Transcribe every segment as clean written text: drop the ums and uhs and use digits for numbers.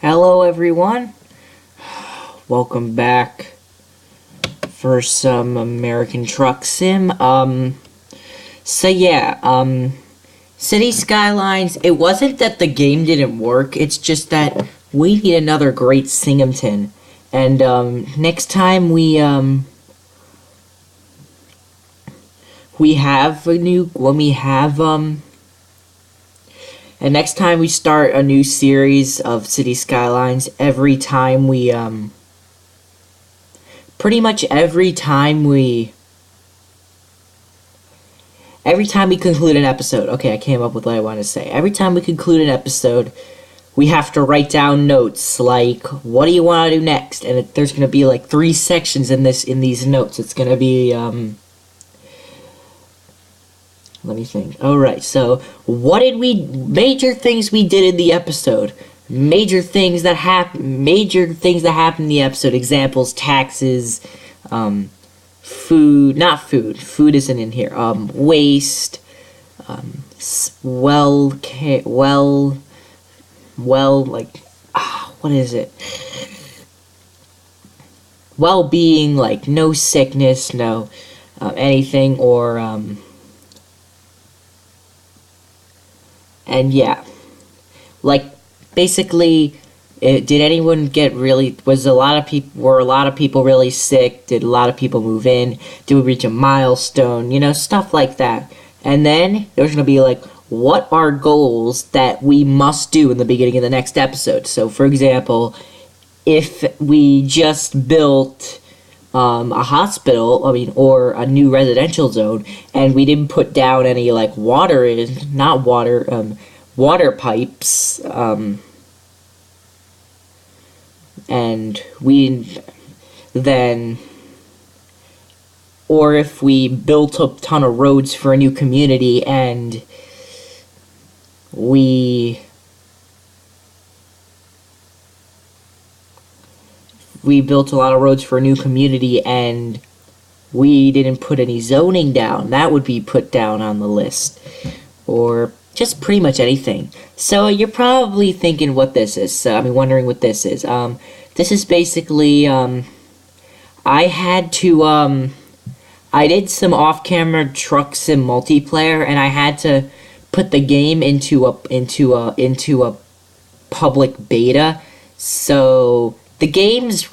Hello everyone, welcome back for some American Truck Sim. Cities Skylines, it wasn't that the game didn't work, it's just that we need another great Singhamton. And, next time and next time we start a new series of City Skylines, every time we conclude an episode, okay, I came up with what I want to say. Every time we conclude an episode, we have to write down notes, like, what do you want to do next? And there's going to be, like, 3 sections in these notes. It's going to be, let me think. Alright, so, major things we did in the episode. Major things that happened in the episode. Examples, taxes, food isn't in here. Waste, what is it? Well-being, like, no sickness, no, anything, or, and yeah, like, basically, were a lot of people really sick? Did a lot of people move in? Did we reach a milestone? Stuff like that. And then there's going to be like, what are goals that we must do in the beginning of the next episode? So, for example, if we just built a hospital, or a new residential zone, and we didn't put down any, like, water pipes, or if we built a ton of roads for a new community, and we built a lot of roads for a new community and we didn't put any zoning down, that would be put down on the list. Or just pretty much anything. So you're probably thinking what this is. Wondering what this is. This is basically, I did some off-camera truck sim multiplayer, and I had to put the game into a public beta. So the game's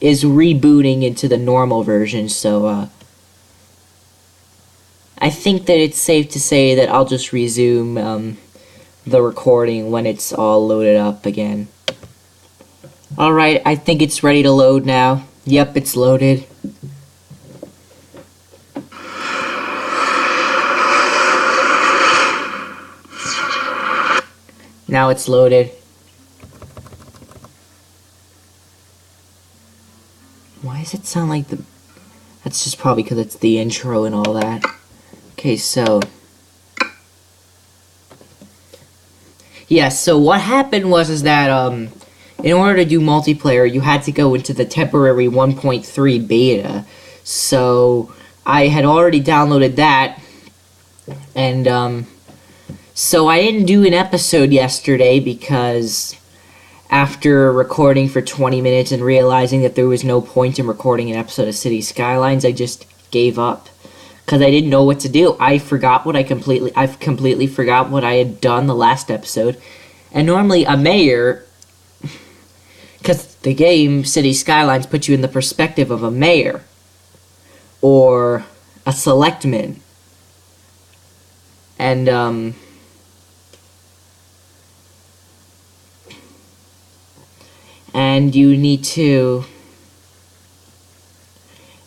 is rebooting into the normal version, so I think that it's safe to say that I'll just resume the recording when it's all loaded up again. Alright, I think it's ready to load now. Yep, it's loaded. Now it's loaded. Why does it sound like that's just probably because it's the intro and all that. Okay, so yeah, so what happened was that in order to do multiplayer, you had to go into the temporary 1.3 beta. So I had already downloaded that, and so I didn't do an episode yesterday because after recording for 20 minutes and realizing that there was no point in recording an episode of Cities Skylines, I just gave up. Because I didn't know what to do. I completely forgot what I had done the last episode. And normally a mayor, because the game Cities Skylines puts you in the perspective of a mayor or a selectman. And you need to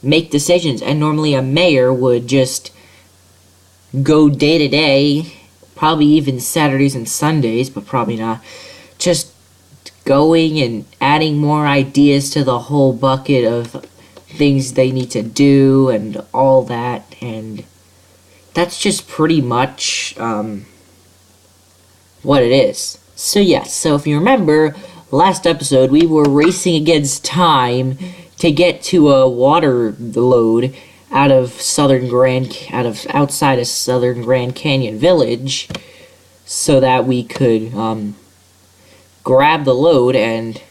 make decisions, and normally a mayor would just go day to day, probably even Saturdays and Sundays, but probably not, just going and adding more ideas to the whole bucket of things they need to do and all that, and that's just pretty much what it is. So yes, so if you remember, last episode we were racing against time to get to a water load outside of Southern Grand Canyon Village, so that we could grab the load, and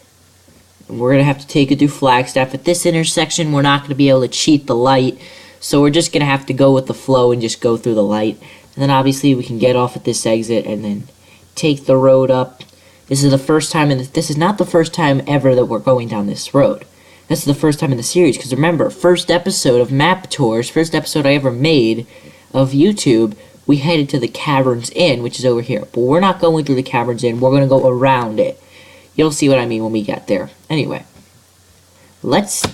we're going to have to take it through Flagstaff. At this intersection, we're not going to be able to cheat the light, so we're just going to have to go with the flow and just go through the light. And then obviously we can get off at this exit and then take the road up. This is the first time, this is not the first time ever that we're going down this road. This is the first time in the series, because remember, first episode of Map Tours, first episode I ever made of YouTube, we headed to the Caverns Inn, which is over here. But we're not going through the Caverns Inn, we're going to go around it. You'll see what I mean when we get there. Anyway, let's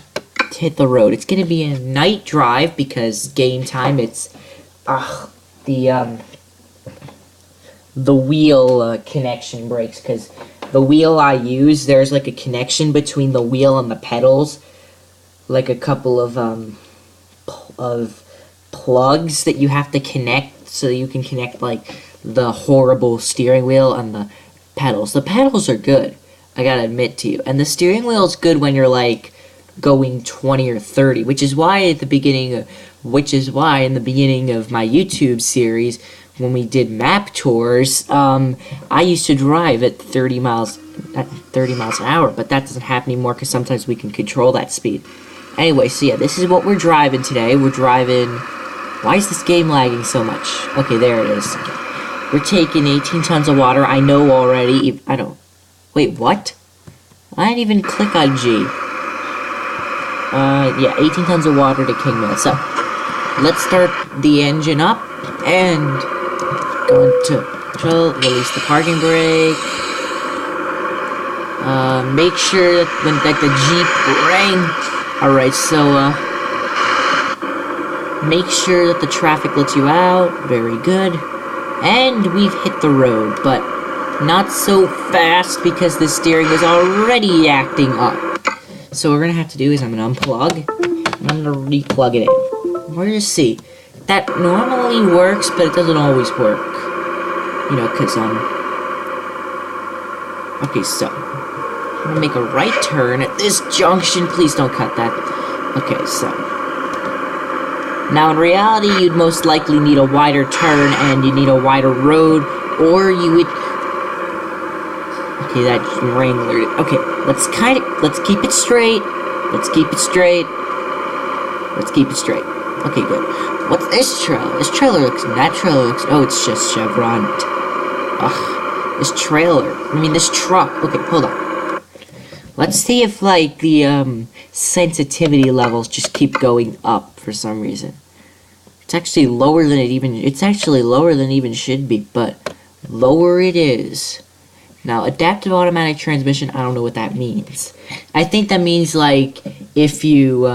hit the road. It's going to be a night drive, because game time, it's, the wheel connection breaks, because the wheel I use, there's like a connection between the wheel and the pedals, like a couple of plugs that you have to connect, so you can connect like the horrible steering wheel and the pedals. The pedals are good, I gotta admit to you, and the steering wheel is good when you're like going 20 or 30, which is why in the beginning of my YouTube series, when we did map tours, I used to drive at 30 miles an hour, but that doesn't happen anymore because sometimes we can control that speed. Anyway, so yeah, this is what we're driving today. We're driving... Why is this game lagging so much? Okay, there it is. We're taking 18 tons of water. I know already. Wait, what? I didn't even click on G. Yeah, 18 tons of water to Kingman. So, let's start the engine up, and going to release the parking brake. Make sure that when the Jeep rang. Alright, so make sure that the traffic lets you out. Very good. And we've hit the road, but not so fast because the steering was already acting up. So what we're gonna have to do is I'm gonna unplug and I'm gonna re-plug it in. We're gonna see. That normally works, but it doesn't always work. You know, cause okay, so I'm gonna make a right turn at this junction. Please don't cut that. Okay, so now in reality, you'd most likely need a wider turn and you need a wider road, or you would. Okay, that Wrangler. Okay, let's keep it straight. Let's keep it straight. Let's keep it straight. Okay, good. What's this trailer? This trailer looks. Oh, it's just Chevron. Ugh. This truck. Okay, hold on. Let's see if, like, the, sensitivity levels just keep going up for some reason. It's actually lower than it even should be, but lower it is. Now, adaptive automatic transmission, I don't know what that means. I think that means, like, if you,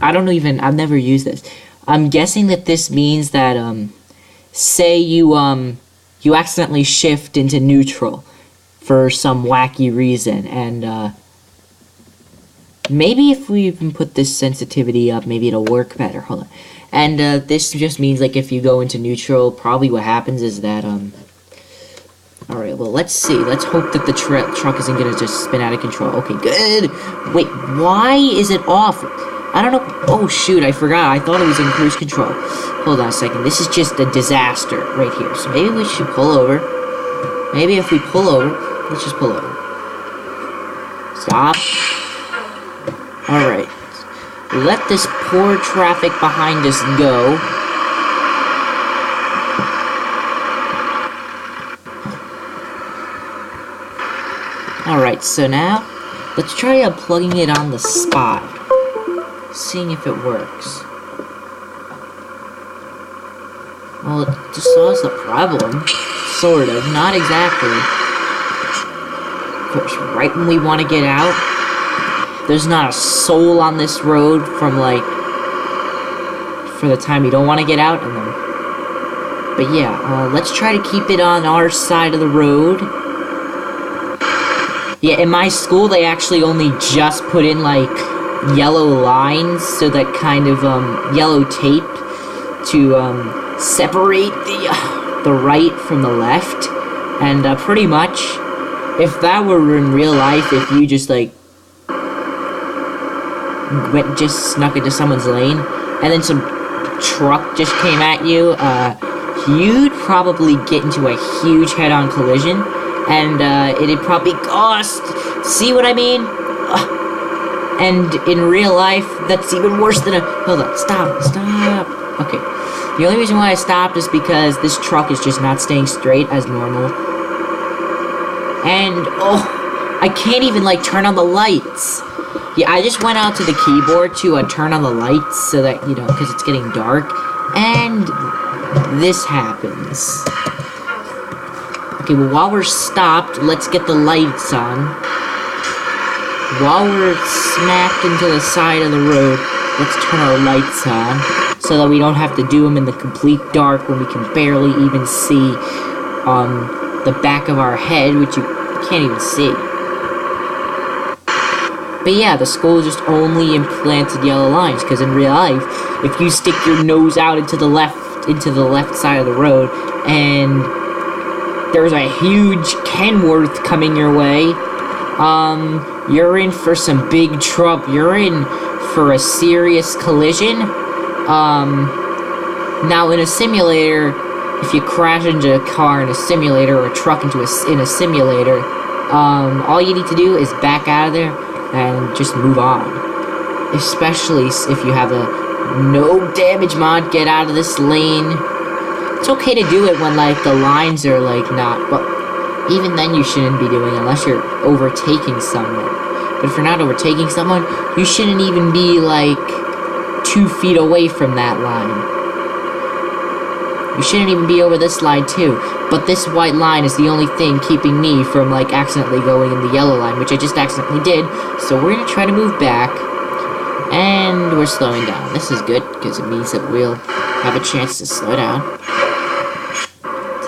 I've never used this. I'm guessing that this means that, say you accidentally shift into neutral for some wacky reason, and, maybe if we even put this sensitivity up, maybe it'll work better. Hold on. And, this just means, like, if you go into neutral, probably what happens is that, alright, well, let's see. Let's hope that the truck isn't gonna just spin out of control. Okay, good. Wait, why is it off? I don't know. Oh, shoot, I forgot. I thought it was in cruise control. Hold on a second. This is just a disaster right here. So maybe we should pull over. Maybe if we pull over, let's just pull over. Stop. Alright. Let this poor traffic behind us go. Alright, so now, let's try unplugging it on the spot. Seeing if it works. Well, it just solves the problem. Sort of. Not exactly. Of course, right when we want to get out, there's not a soul on this road from, like, for the time you don't want to get out. And then, but yeah, let's try to keep it on our side of the road. Yeah, in my school, they actually only just put in, like, yellow lines, so that kind of, yellow tape to, separate the right from the left. And, pretty much, if that were in real life, if you just, like, just snuck into someone's lane, and then some truck just came at you, you'd probably get into a huge head-on collision, and it'd probably cost. See what I mean? And in real life, that's even worse than a. Hold on, stop. Okay. The only reason why I stopped is because this truck is just not staying straight as normal. And, I can't even, like, turn on the lights. Yeah, I just went out to the keyboard to turn on the lights so that, because it's getting dark. And this happens. Okay, well, while we're stopped, let's get the lights on. While we're smacked into the side of the road, let's turn our lights on so that we don't have to do them in the complete dark when we can barely even see the back of our head, which you can't even see. But yeah, the school just only implanted yellow lines, because in real life, if you stick your nose out into the left side of the road, and there's a huge Kenworth coming your way, you're in for some big trouble. You're in for a serious collision. Now in a simulator, if you crash into a car in a simulator or a truck in a simulator, all you need to do is back out of there and just move on. Especially if you have a no damage mod, get out of this lane. It's okay to do it when, like, the lines are, like, not, but even then you shouldn't be doing it unless you're overtaking someone. But if you're not overtaking someone, you shouldn't even be, like, 2 feet away from that line. You shouldn't even be over this line, too. But this white line is the only thing keeping me from, like, accidentally going in the yellow line, which I just accidentally did. So we're gonna try to move back. And we're slowing down. This is good, because it means that we'll have a chance to slow down.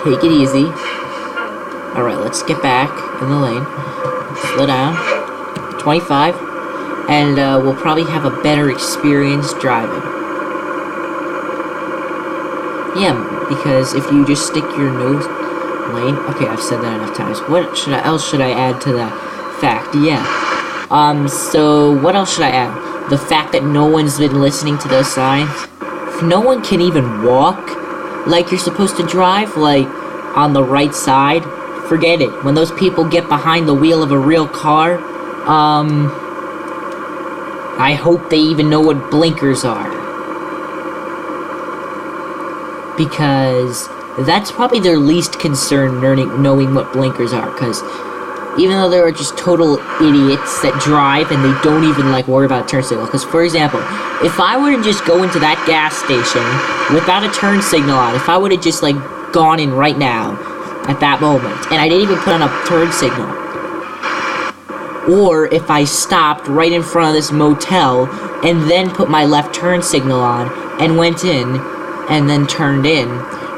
Take it easy. Alright, let's get back in the lane. Slow down. 25. And we'll probably have a better experience driving. Yeah, because if you just stick your nose lane. Okay, I've said that enough times. What else should I add to that fact? Yeah. So what else should I add? The fact that no one's been listening to those signs. If no one can even walk like you're supposed to drive, like on the right side, forget it. When those people get behind the wheel of a real car, I hope they even know what blinkers are. Because that's probably their least concern, knowing what blinkers are, because even though there are just total idiots that drive and they don't even, like, worry about a turn signal. Because, for example, if I were to just go into that gas station without a turn signal on, if I would have just, like, gone in right now, at that moment, and I didn't even put on a turn signal, or if I stopped right in front of this motel and then put my left turn signal on and went in and then turned in,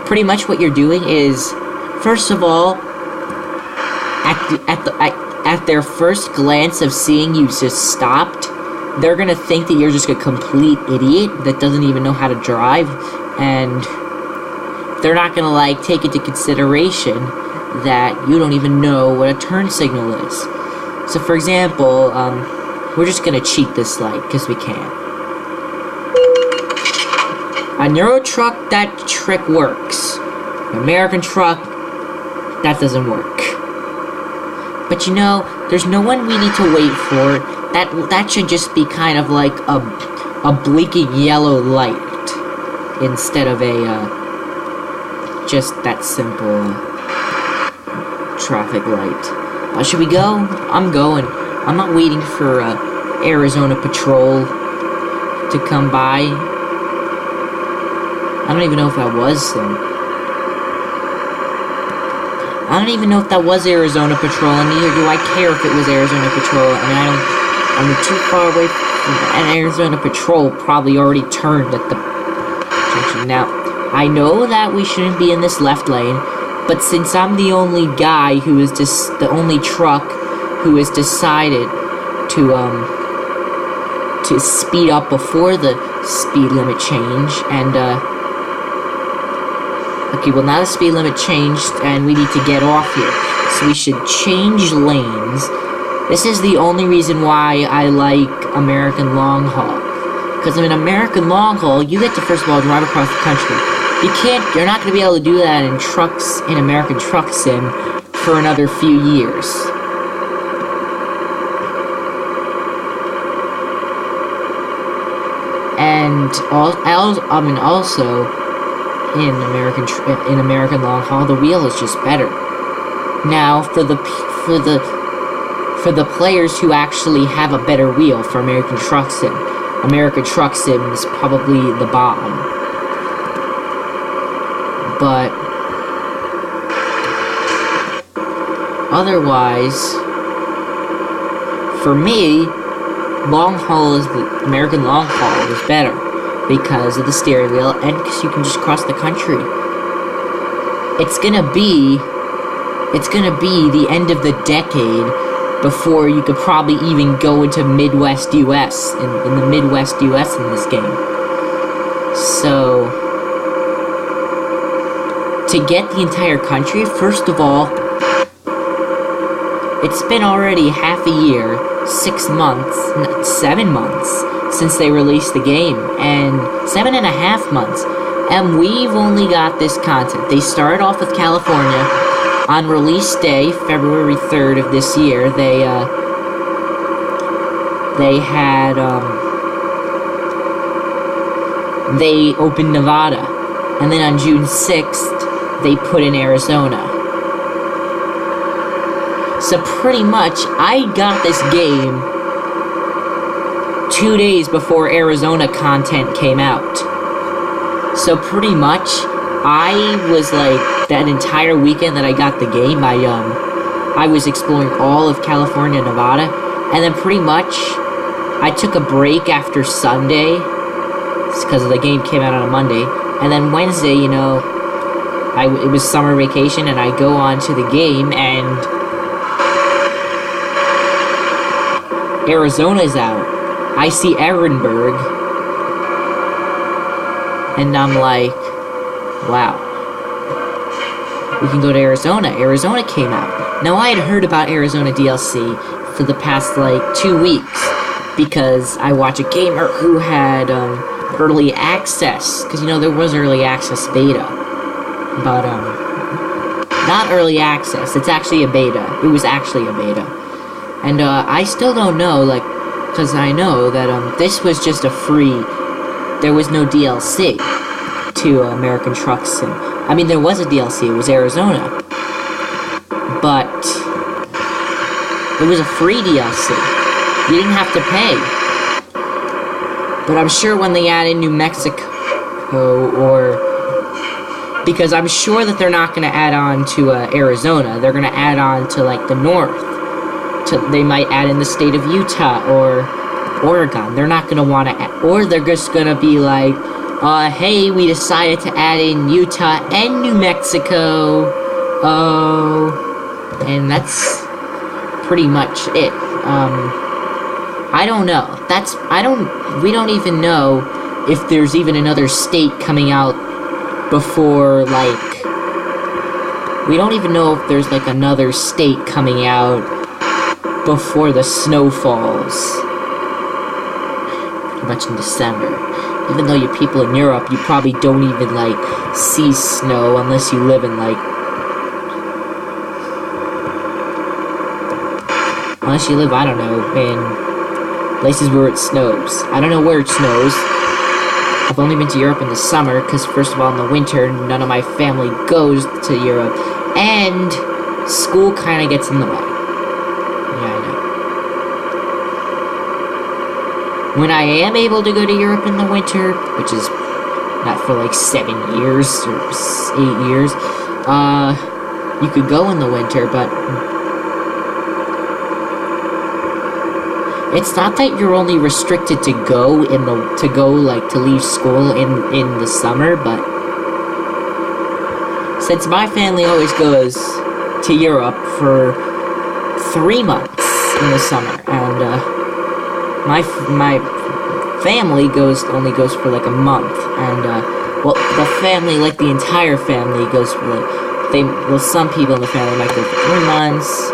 pretty much what you're doing is, first of all, at their first glance of seeing you just stopped, they're gonna think that you're just a complete idiot that doesn't even know how to drive, and they're not gonna, like, take into consideration that you don't even know what a turn signal is. So, for example, we're just gonna cheat this light, because we can. On Euro truck, that trick works. American truck, that doesn't work. But there's no one we need to wait for. That should just be kind of like a blinking yellow light instead of a just that simple traffic light. Should we go? I'm going. I'm not waiting for Arizona Patrol to come by. I don't even know if that was them. I don't even know if that was Arizona Patrol, and neither do I care if it was Arizona Patrol. I mean, I'm too far away from, and Arizona Patrol probably already turned at the junction. Now, I know that we shouldn't be in this left lane, but since I'm the only guy who is just the only truck who has decided to speed up before the speed limit change, and okay, well now the speed limit changed and we need to get off here. So we should change lanes. This is the only reason why I like American Long Haul. Because in American Long Haul, you get to first of all drive across the country. You're not going to be able to do that in American Truck Sim for another few years. And also in American long haul, the wheel is just better. Now, for the players who actually have a better wheel for American Truck Sim is probably the bomb. But otherwise, for me, American long haul is better because of the steering wheel and because you can just cross the country. It's gonna be the end of the decade before you could probably even go into Midwest US in the Midwest US in this game. So to get the entire country, first of all, it's been already half a year, 7 months since they released the game, and 7.5 months, and we've only got this content. They started off with California on release day, February 3rd of this year. They opened Nevada, and then on June 6th, they put in Arizona. So pretty much, I got this game 2 days before Arizona content came out. So pretty much, I was like, that entire weekend that I got the game, I was exploring all of California and Nevada, and then pretty much, I took a break after Sunday, because the game came out on a Monday, and then Wednesday, you know, it was summer vacation, and I go on to the game, and Arizona's out. I see Ehrenberg, and I'm like, wow, we can go to Arizona. Arizona came out. Now, I had heard about Arizona DLC for the past, like, 2 weeks, because I watch a gamer who had, early access, because, you know, there was early access beta, but, not early access, it's actually a beta. It was actually a beta. And, I still don't know, like, because I know that, this was just a free, there was no DLC to American Truck Sim. I mean, there was a DLC, it was Arizona. But it was a free DLC. You didn't have to pay. But I'm sure when they add in New Mexico, because I'm sure that they're not going to add on to Arizona, they're going to add on to, like, the north. They might add in the state of Utah or Oregon. They're not going to want to, or they're just going to be like, hey, we decided to add in Utah and New Mexico. Oh, and that's pretty much it. I don't know. We don't even know if there's even another state coming out before, like, we don't even know if there's, like, another state coming out before the snow falls. Pretty much in December. Even though you people in Europe, you probably don't even, like, see snow unless you live in, like, unless you live, I don't know, in places where it snows. I don't know where it snows. I've only been to Europe in the summer, because first of all, in the winter, none of my family goes to Europe, and school kind of gets in the way. Yeah, I know. When I am able to go to Europe in the winter, which is not for like 7 years or 8 years, you could go in the winter, but it's not that you're only restricted to go to leave school in the summer, but since my family always goes to Europe for 3 months in the summer, and my family only goes for like a month, and well, the family, like the entire family, goes for like some people in the family might go for 3 months.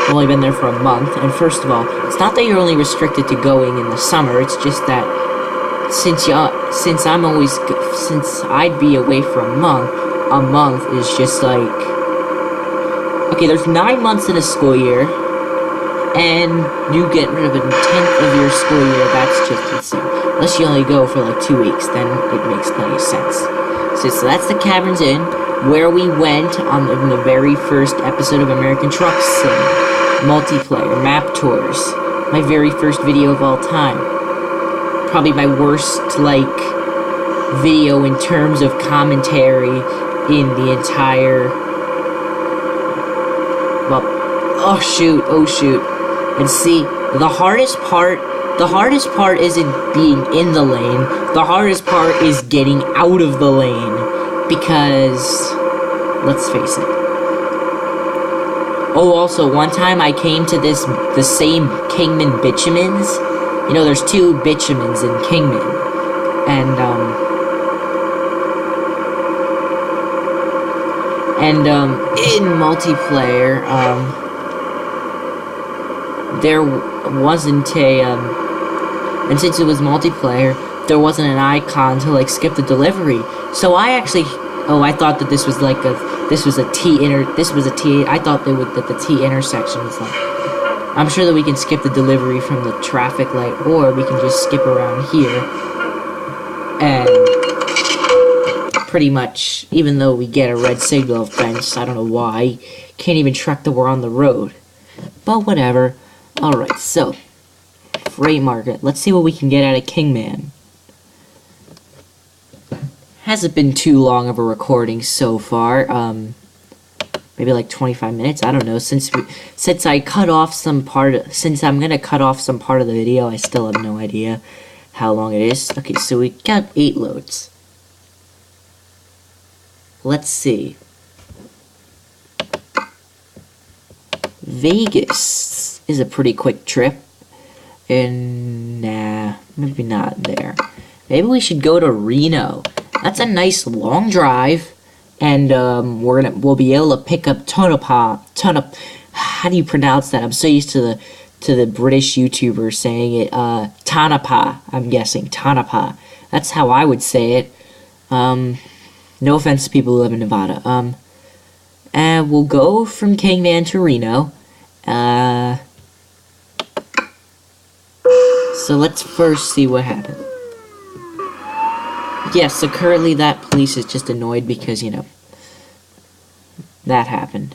I've only been there for a month, and first of all, it's not that you're only restricted to going in the summer. It's just that since I'd be away for a month is just like Okay, there's 9 months in a school year, and you get rid of a tenth of your school year. That's just insane. Unless you only go for like 2 weeks, then it makes plenty of sense. So that's the Caverns Inn, where we went on in the very first episode of American Truck Sim. Multiplayer, map tours. My very first video of all time. Probably my worst, like, video in terms of commentary in the entire... Well, oh shoot. And see, the hardest part isn't being in the lane. The hardest part is getting out of the lane. Because, let's face it. Oh, also, one time I came to the same Kingman Bitumen's. You know, there's 2 Bitumen's in Kingman. And in multiplayer, there wasn't a, and since it was multiplayer, there wasn't an icon to, like, skip the delivery. So I actually, I thought that this was like I thought that the T intersection was like, I'm sure that we can skip the delivery from the traffic light, or we can just skip around here, and pretty much, even though we get a red signal offense, I don't know why, can't even track that we're on the road. But whatever. Alright, so, freight market. Let's see what we can get out of Kingman. Hasn't been too long of a recording so far. Maybe like 25 minutes. I don't know. Since I cut off some part. Since I'm gonna cut off some part of the video, I still have no idea how long it is. Okay, so we got 8 loads. Let's see. Vegas is a pretty quick trip. And nah, maybe not there. Maybe we should go to Reno. That's a nice long drive, and we'll be able to pick up how do you pronounce that? I'm so used to the British YouTubers saying it. Tonopah. I'm guessing Tonopah. That's how I would say it. No offense to people who live in Nevada. And we'll go from Kingman to Reno. So let's first see what happens. Yeah, so currently that police is just annoyed because, you know, that happened.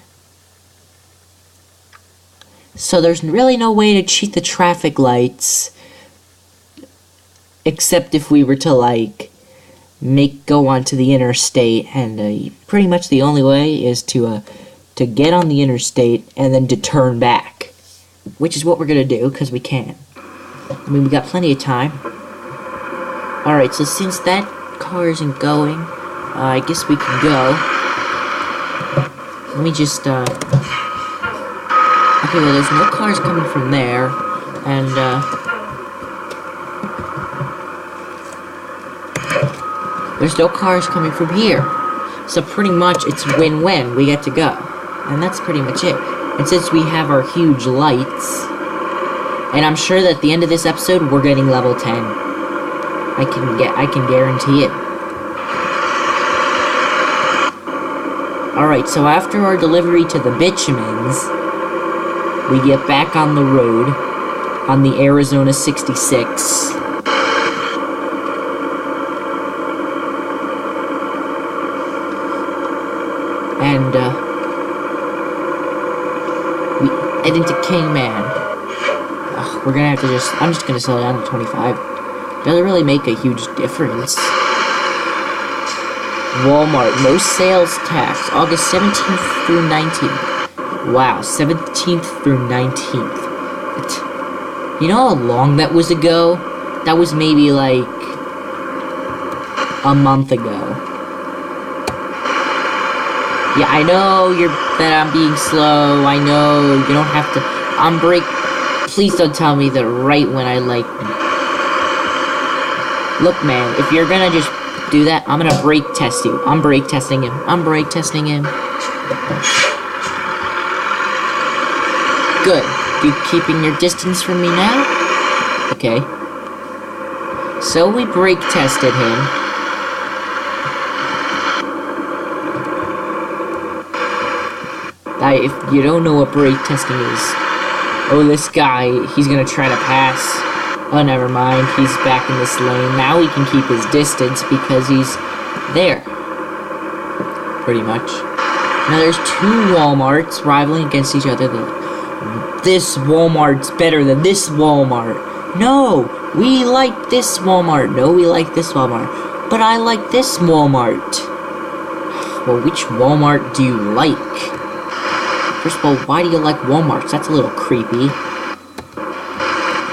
So there's really no way to cheat the traffic lights, except if we were to, like, go onto the interstate, and pretty much the only way is to get on the interstate and then to turn back, which is what we're gonna do, because we can. I mean, we got plenty of time. Alright, so since that car isn't going, I guess we can go. Let me just, okay, well, there's no cars coming from there, and, there's no cars coming from here. So pretty much, it's win-win. We get to go. And that's pretty much it. And since we have our huge lights, and I'm sure that at the end of this episode, we're getting level 10. I can guarantee it. Alright, so after our delivery to the Bitumen's, we get back on the road on the Arizona 66. And, we head into Kingman. We're gonna have to I'm just gonna slow down to 25. Doesn't really make a huge difference. Walmart, no sales tax, August 17th through 19th. Wow, 17th through 19th. You know how long that was ago? That was maybe like a month ago. Yeah, I know that I'm being slow. I know you don't have to. I'm brake. Please don't tell me that right when I like. Look, man, if you're gonna just do that, I'm gonna brake test you. I'm brake testing him. I'm brake testing him. Good. You keeping your distance from me now? Okay. So we brake tested him. If you don't know what brake testing is, oh, this guy, he's gonna try to pass. Oh, never mind, he's back in this lane. Now he can keep his distance because he's there. Pretty much. Now there's two Walmarts rivaling against each other. This Walmart's better than this Walmart. No, we like this Walmart. No, we like this Walmart. But I like this Walmart. Well, which Walmart do you like? First of all, why do you like Walmarts? That's a little creepy.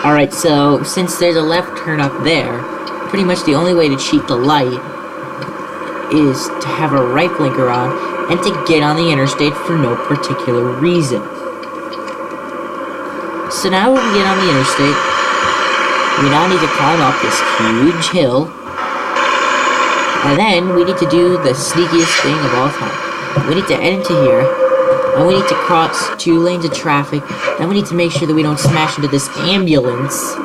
Alright, so since there's a left turn up there, pretty much the only way to cheat the light is to have a right blinker on and to get on the interstate for no particular reason. So now when we get on the interstate, we now need to climb up this huge hill, and then we need to do the sneakiest thing of all time. We need to head into here, and we need to cross 2 lanes of traffic, then we need to make sure that we don't smash into this ambulance,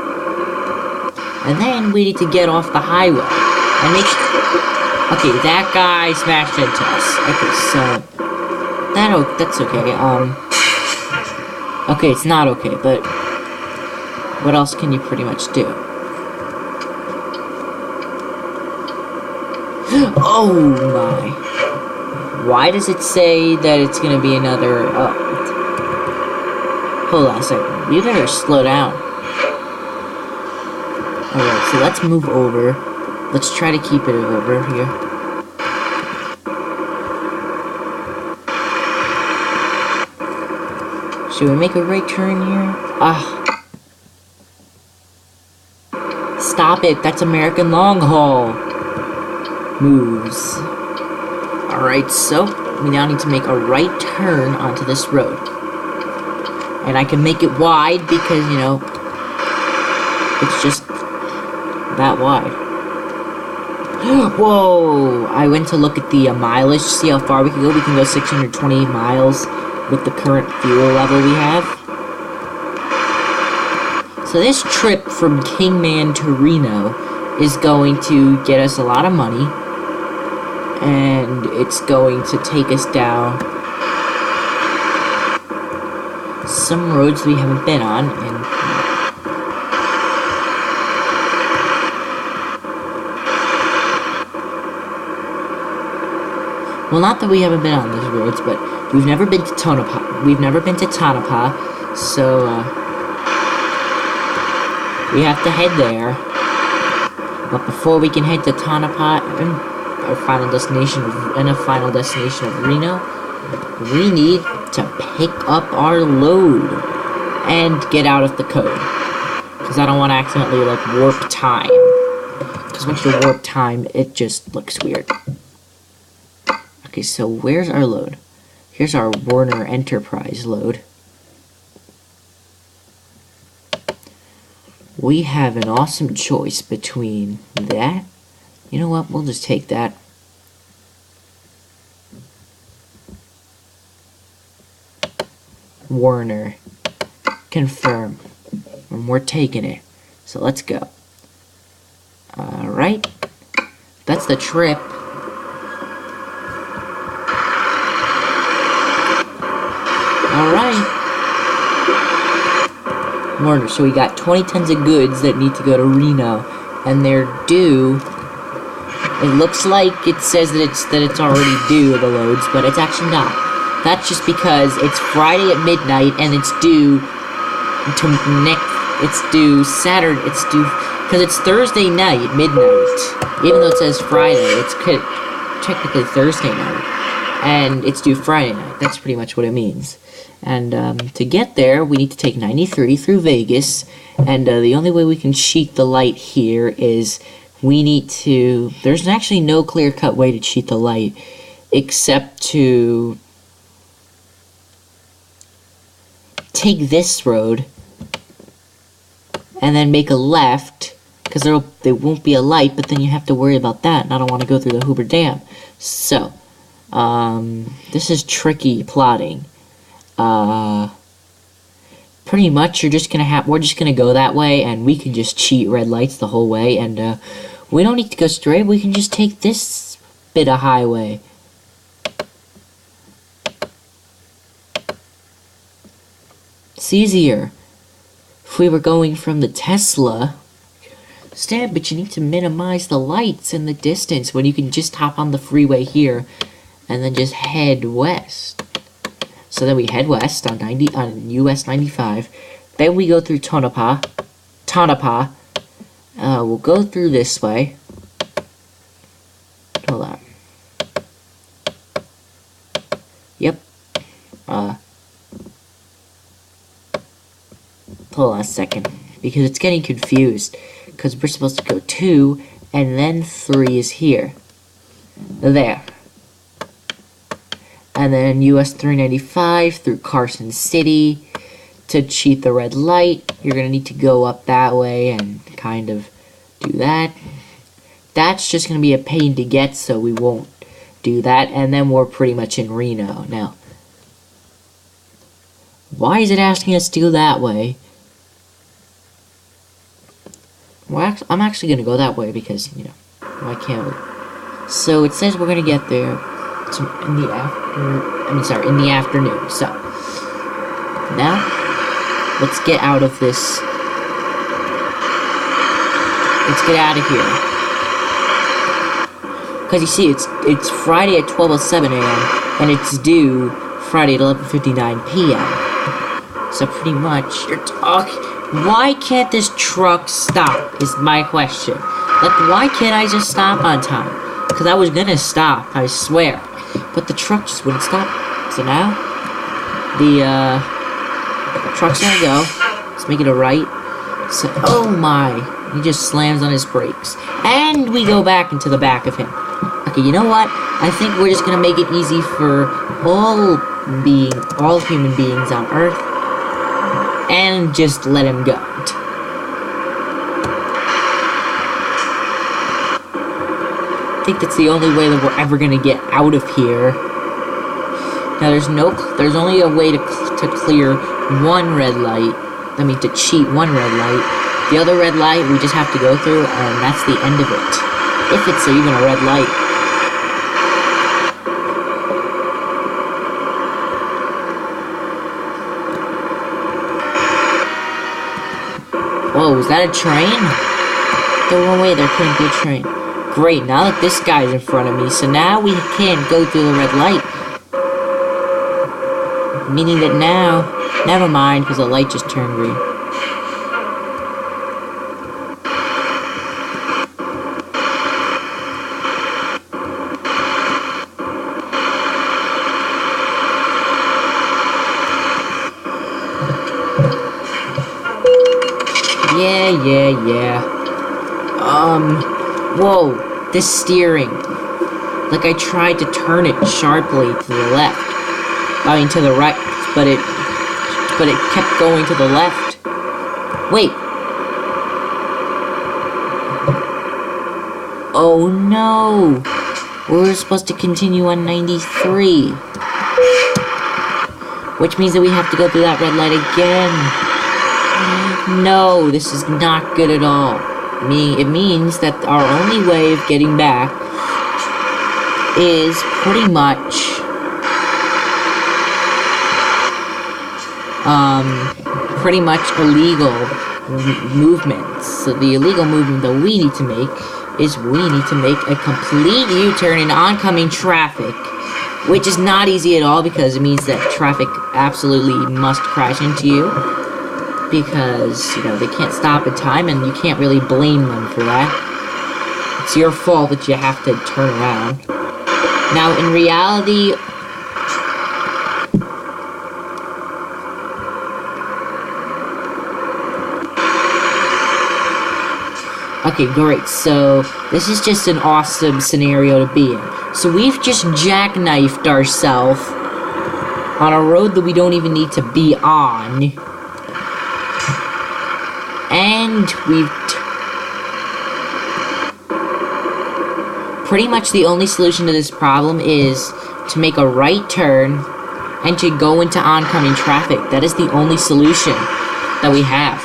and then we need to get off the highway, and make sure... Okay, that guy smashed into us. Okay, so... That's okay, Okay, it's not okay, but... What else can you pretty much do? Oh my. Why does it say that it's gonna be another... Hold on a second. You better slow down. Alright, so let's move over. Let's try to keep it over here. Should we make a right turn here? Stop it, that's American long haul. Moves. Alright, so we now need to make a right turn onto this road. And I can make it wide because, you know, it's just that wide. Whoa! I went to look at the mileage, see how far we can go. We can go 620 miles with the current fuel level we have. So this trip from Kingman to Reno is going to get us a lot of money, and it's going to take us down some roads we haven't been on, and well, not that we haven't been on those roads, but we've never been to Tonopah. We've never been to Tonopah, so we have to head there. But before we can head to Tonopah and our final destination of Reno, we need to pick up our load and get out of the code. Because I don't want to accidentally, like, warp time. Because once you warp time, it just looks weird. Okay, so where's our load? Here's our Warner Enterprise load. We have an awesome choice between that. You know what? We'll just take that. Warner. Confirm. And we're taking it. So let's go. Alright. That's the trip. Alright. Warner, so we got 20 tons of goods that need to go to Reno, and they're due. It looks like it says that it's already due, the loads, but it's actually not. That's just because it's Friday at midnight and it's due to Saturday. It's due because it's Thursday night midnight. Even though it says Friday, it's technically Thursday night, and it's due Friday night. That's pretty much what it means. And to get there, we need to take 93 through Vegas, and the only way we can cheat the light here is we need to... There's actually no clear-cut way to cheat the light, except to take this road, and then make a left, because there won't be a light, but then you have to worry about that, and I don't want to go through the Hoover Dam. So, this is tricky plotting. Pretty much we're just gonna go that way, and we can just cheat red lights the whole way, and we don't need to go straight, we can just take this bit of highway. It's easier. If we were going from the Tesla, Stan, but you need to minimize the lights and the distance when you can just hop on the freeway here and then just head west. So then we head west on US 95. Then we go through Tonopah. We'll go through this way. Hold on. Yep. Hold on a second, because it's getting confused. Because we're supposed to go 2, and then 3 is here. There. And then US 395 through Carson City to cheat the red light. You're going to need to go up that way and kind of do that. That's just going to be a pain to get, so we won't do that. And then we're pretty much in Reno. Now, why is it asking us to go that way? Well, I'm actually going to go that way because, you know, why can't we? So it says we're going to get there in the afternoon. So now let's get out of this. Let's get out of here. Because you see, it's Friday at 12:07 a.m. and it's due Friday at 11:59 p.m. So pretty much you're talking. Why can't this truck stop, is my question. Like, why can't I just stop on time? Because I was gonna stop, I swear. But the truck just wouldn't stop. So now, the truck's gonna go. Let's make it a right. So, oh my, he just slams on his brakes. And we go back into the back of him. Okay, you know what? I think we're just gonna make it easy for all human beings on Earth. And just let him go. I think that's the only way that we're ever gonna get out of here. Now there's only a way to clear one red light. I mean, to cheat one red light. The other red light we just have to go through, and that's the end of it. If it's even a red light. Whoa, was that a train? There's no way there couldn't be a train. Great, now that this guy's in front of me, so now we can't go through the red light. Meaning that now, never mind, because the light just turned green. Yeah. Whoa, this steering. Like I tried to turn it sharply to the left. I mean, to the right, but it kept going to the left. Wait. Oh no. We were supposed to continue on 93. Which means that we have to go through that red light again. No, this is not good at all. It means that our only way of getting back is pretty much illegal movements. So the illegal movement that we need to make is we need to make a complete U-turn in oncoming traffic, which is not easy at all because it means that traffic absolutely must crash into you. Because, you know, they can't stop in time, and you can't really blame them for that. It's your fault that you have to turn around. Now, in reality... Okay, great. So, this is just an awesome scenario to be in. So, we've just jackknifed ourselves on a road that we don't even need to be on. And we've pretty much the only solution to this problem is to make a right turn and to go into oncoming traffic. That is the only solution that we have.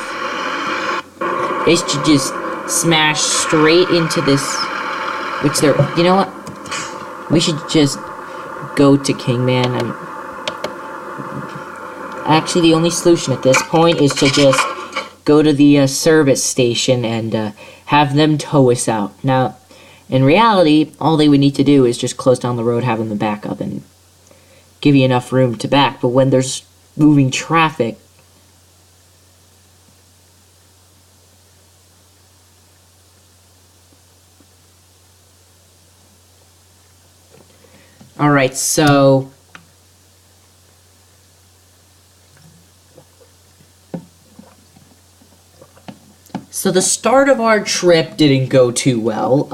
Is to just smash straight into this, which they're, you know what? We should just go to Kingman. Actually, the only solution at this point is to just go to the service station and have them tow us out. Now, in reality, all they would need to do is just close down the road, have them back up, and give you enough room to back. But when there's moving traffic, alright, so the start of our trip didn't go too well,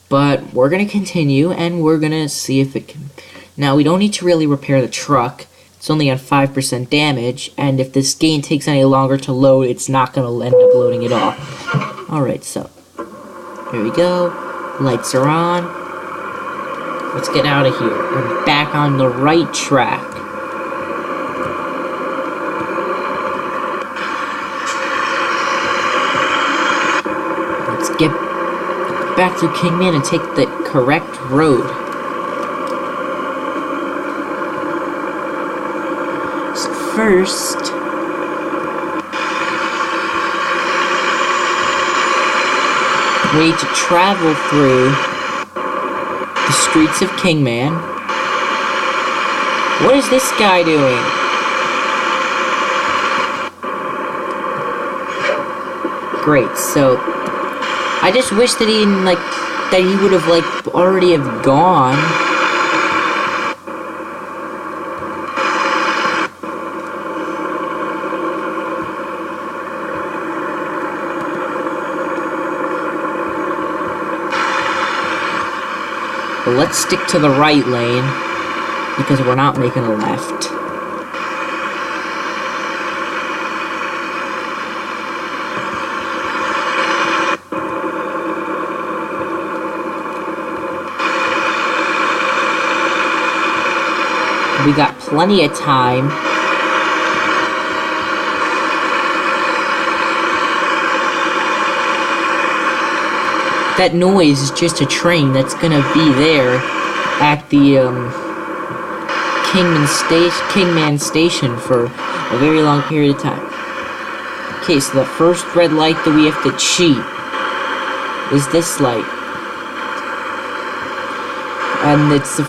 but we're gonna continue and we're gonna see if it can. Now, we don't need to really repair the truck. It's only on 5% damage, and if this game takes any longer to load, it's not gonna end up loading at all. Alright, so here we go. Lights are on. Let's get out of here. We're back on the right track. Let's get back to Kingman and take the correct road. So first, we need to travel through the streets of Kingman. What is this guy doing? Great, so I just wish that he didn't, that he would have, already have gone. But let's stick to the right lane, because we're not making a left. We got plenty of time. That noise is just a train that's gonna be there at the Kingman Station for a very long period of time. Okay, so the first red light that we have to cheat is this light. And it's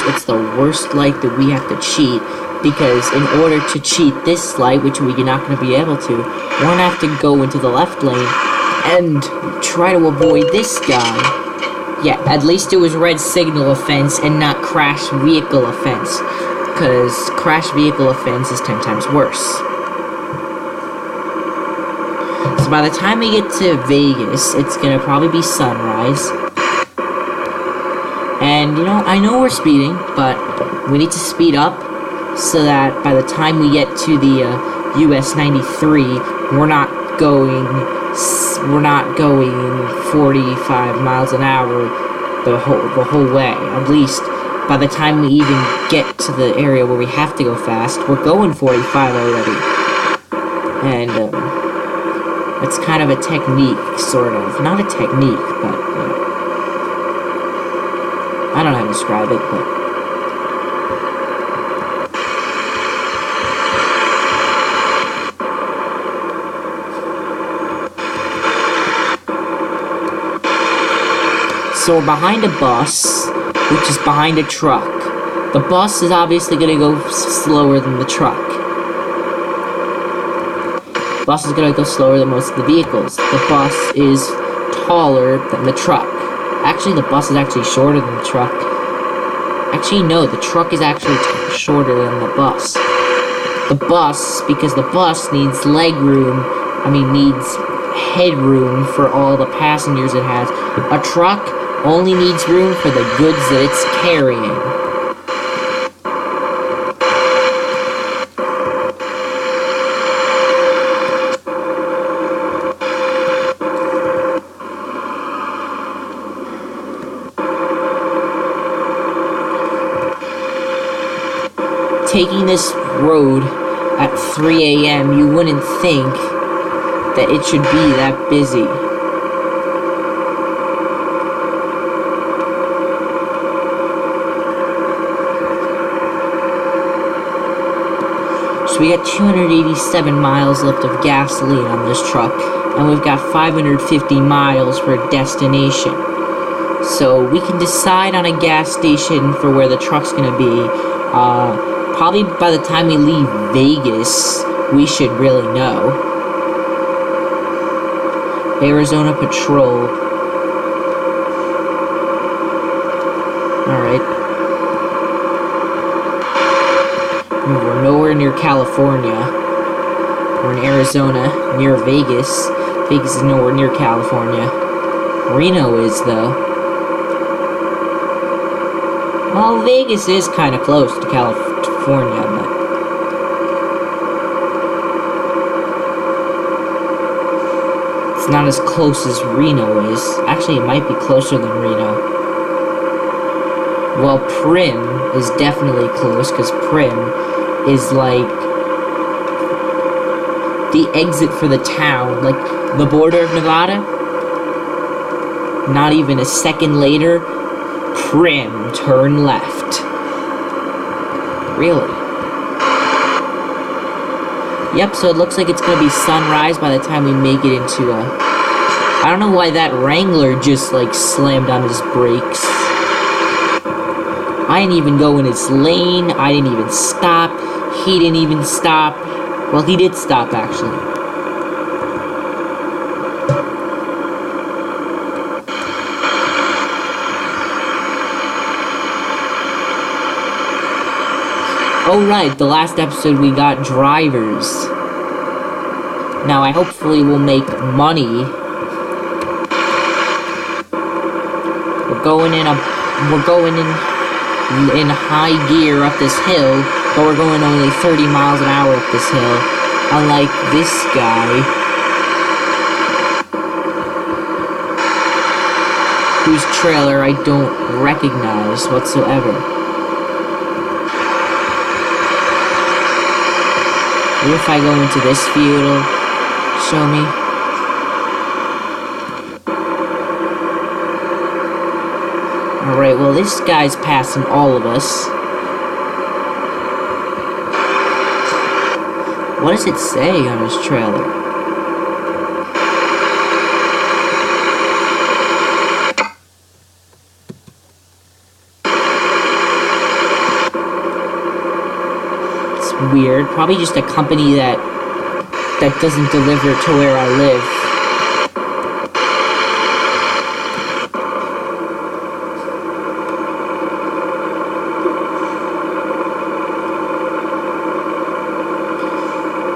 it's the worst light that we have to cheat, because in order to cheat this light, which we're not going to be able to, we're going to have to go into the left lane and try to avoid this guy. Yeah, at least it was red signal offense and not crash vehicle offense, because crash vehicle offense is 10 times worse. So by the time we get to Vegas, it's going to probably be sunrise. And, I know we're speeding, but we need to speed up so that by the time we get to the US 93, we're not going 45 miles an hour the whole way. At least by the time we even get to the area where we have to go fast, we're going 45 already. And it's kind of a technique, sort of. Not a technique, but I don't know how to describe it, but so we're behind a bus, which is behind a truck. The bus is obviously going to go slower than the truck. The bus is going to go slower than most of the vehicles. The bus is taller than the truck. Actually, the bus is actually shorter than the truck. Actually, no, the truck is actually shorter than the bus. The bus, because the bus needs needs headroom for all the passengers it has. A truck only needs room for the goods that it's carrying. Taking this road at 3 a.m., you wouldn't think that it should be that busy. So we got 287 miles left of gasoline on this truck, and we've got 550 miles for a destination. So we can decide on a gas station for where the truck's gonna be. Probably by the time we leave Vegas, we should really know. Arizona Patrol. Alright. We're nowhere near California. We're in Arizona, near Vegas. Vegas is nowhere near California. Reno is, though. Well, Vegas is kind of close to California, but... it's not as close as Reno is. Actually, it might be closer than Reno. Well, Prim is definitely close, because Prim is like the exit for the town, like the border of Nevada. Not even a second later, Prim, turn left. Really? Yep, so it looks like it's gonna be sunrise by the time we make it into a... I don't know why that Wrangler just like slammed on his brakes. I didn't even go in his lane, I didn't even stop, he didn't even stop. Well, he did stop, actually. Oh right, the last episode we got drivers. Now I hopefully will make money. We're going in high gear up this hill, but we're going only 30 miles an hour up this hill. Unlike this guy, whose trailer I don't recognize whatsoever. Maybe if I go into this view, it'll show me. Alright, well, this guy's passing all of us. What does it say on his trailer? It's weird. Probably just a company that doesn't deliver to where I live.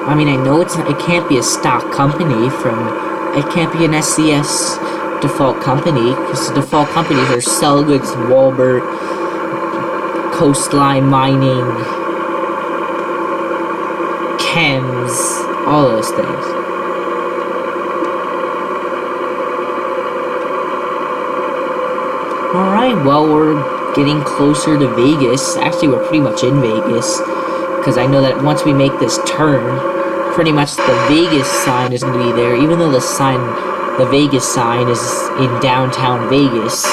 I mean, I know it can't be a stock company it can't be an SCS default company, because the default companies are Sell Goods, Walbert, Coastline Mining, Chems, all those things. Alright, well, we're getting closer to Vegas. Actually, we're pretty much in Vegas, because I know that once we make this turn, pretty much the Vegas sign is going to be there, even though the Vegas sign is in downtown Vegas.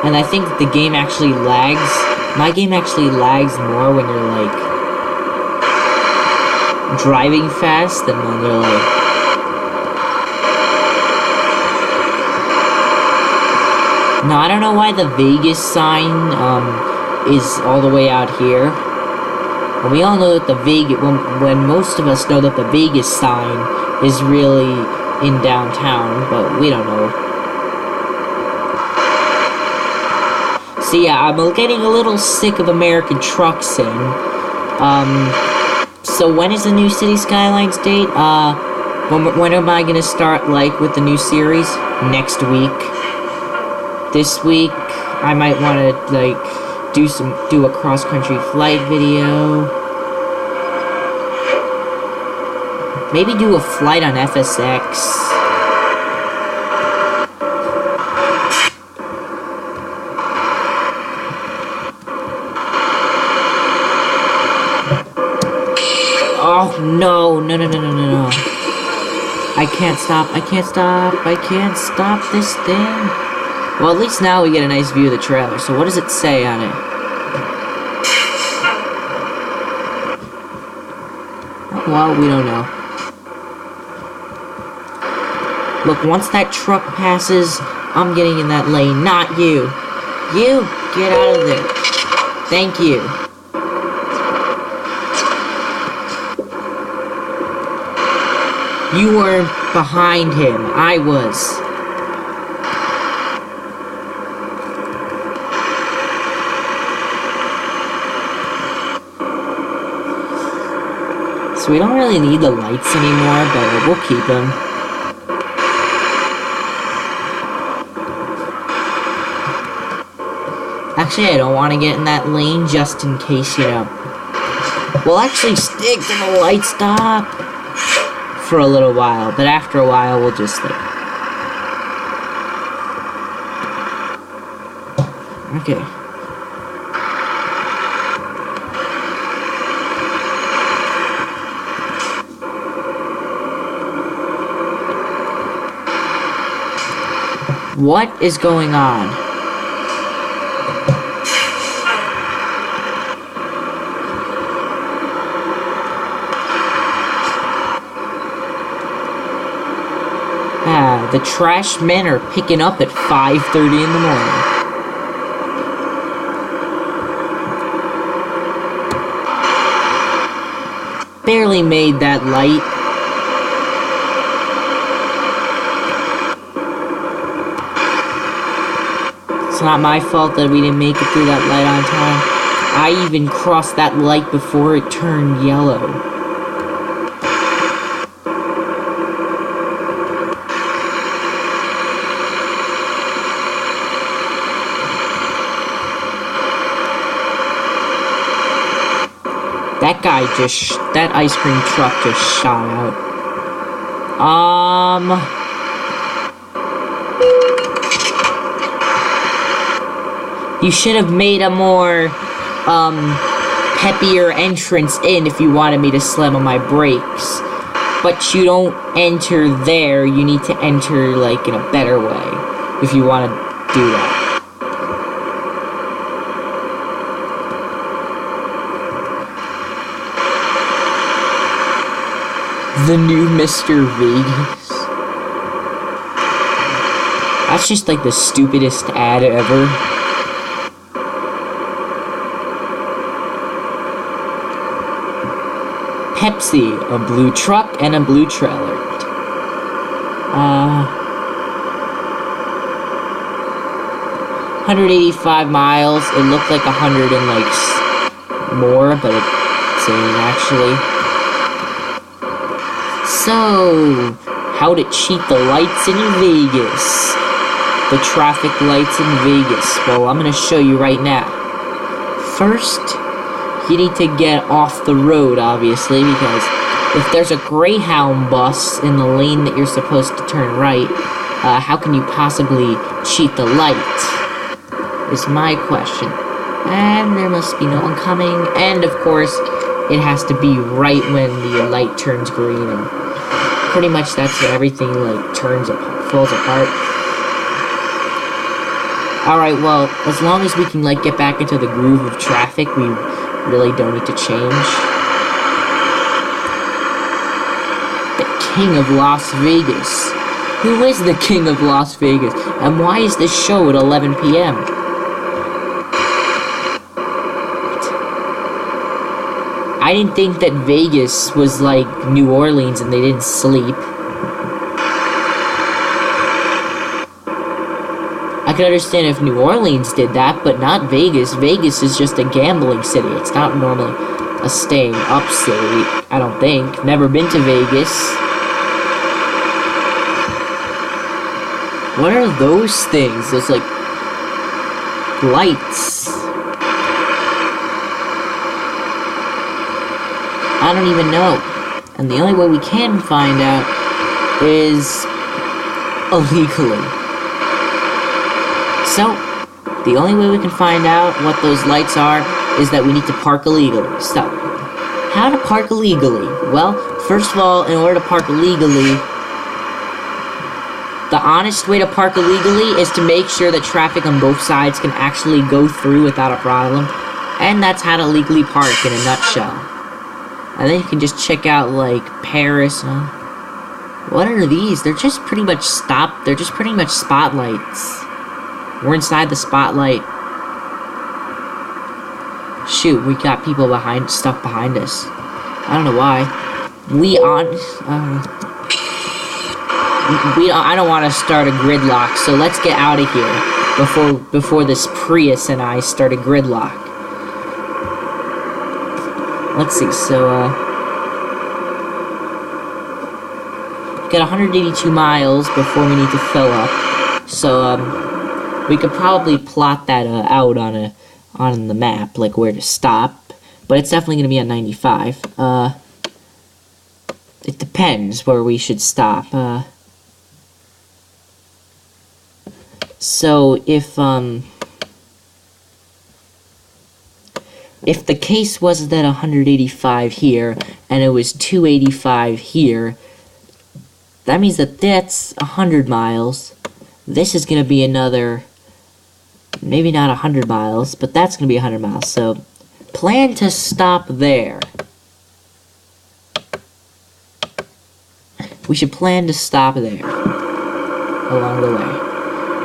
And I think the game actually lags. My game actually lags more when you're like driving fast than when you're like... No, I don't know why the Vegas sign is all the way out here. And we all know that the Vegas, when most of us know that the Vegas sign is really in downtown, but we don't know. So yeah, I'm getting a little sick of American Truck Sim. So when is the new Cities Skylines date? When am I gonna start, like, with the new series? Next week. This week, I might want to, like... do a cross-country flight video. Maybe do a flight on FSX. Oh, no. I can't stop this thing. Well, at least now we get a nice view of the trailer. So what does it say on it? Well, we don't know. Look, once that truck passes, I'm getting in that lane, not you. You, get out of there. Thank you. You weren't behind him. I was. So we don't really need the lights anymore, but we'll keep them. Actually, I don't want to get in that lane just in case, you know. We'll actually stick to the light stop for a little while, but after a while, we'll just like... Okay. What is going on? The trash men are picking up at 5:30 in the morning. Barely made that light. It's not my fault that we didn't make it through that light on time. I even crossed that light before it turned yellow. That ice cream truck just shot out. You should have made a more, peppier entrance in if you wanted me to slam on my brakes. But you don't enter there, you need to enter, like, in a better way, if you want to do that. The new Mr. Vegas. That's just like the stupidest ad ever. Pepsi, a blue truck and a blue trailer. 185 miles. It looked like 100 and like more, but it's ain't actually. So, how to cheat the lights in Vegas. The traffic lights in Vegas. Well, I'm gonna show you right now. First, you need to get off the road, obviously, because if there's a Greyhound bus in the lane that you're supposed to turn right, how can you possibly cheat the light? Is my question. And there must be no one coming, and of course, it has to be right when the light turns green, and pretty much that's when everything, like, falls apart. Alright, well, as long as we can, like, get back into the groove of traffic, we really don't need to change. The King of Las Vegas. Who is the King of Las Vegas? And why is this show at 11 p.m.? I didn't think that Vegas was like New Orleans and they didn't sleep. I could understand if New Orleans did that, but not Vegas. Vegas is just a gambling city. It's not normally a staying up city, I don't think. Never been to Vegas. What are those things? Those, like, lights. I don't even know. And the only way we can find out is illegally. So, the only way we can find out what those lights are is that we need to park illegally. So, how to park illegally? Well, first of all, in order to park illegally, the honest way to park illegally is to make sure that traffic on both sides can actually go through without a problem. And that's how to legally park in a nutshell. And then you can just check out, like, Paris. What are these? They're just pretty much They're just pretty much spotlights. We're inside the spotlight. Shoot, we got people stuck behind us. I don't know why. I don't want to start a gridlock, so let's get out of here before this Prius and I start a gridlock. Let's see, so, got 182 miles before we need to fill up. So, we could probably plot that out on the map, like where to stop. But it's definitely going to be at 95. It depends where we should stop. So if the case was that 185 here and it was 285 here, that means that that's 100 miles. This is going to be another, maybe not 100 miles, but that's going to be 100 miles. So plan to stop there. We should plan to stop there along the way.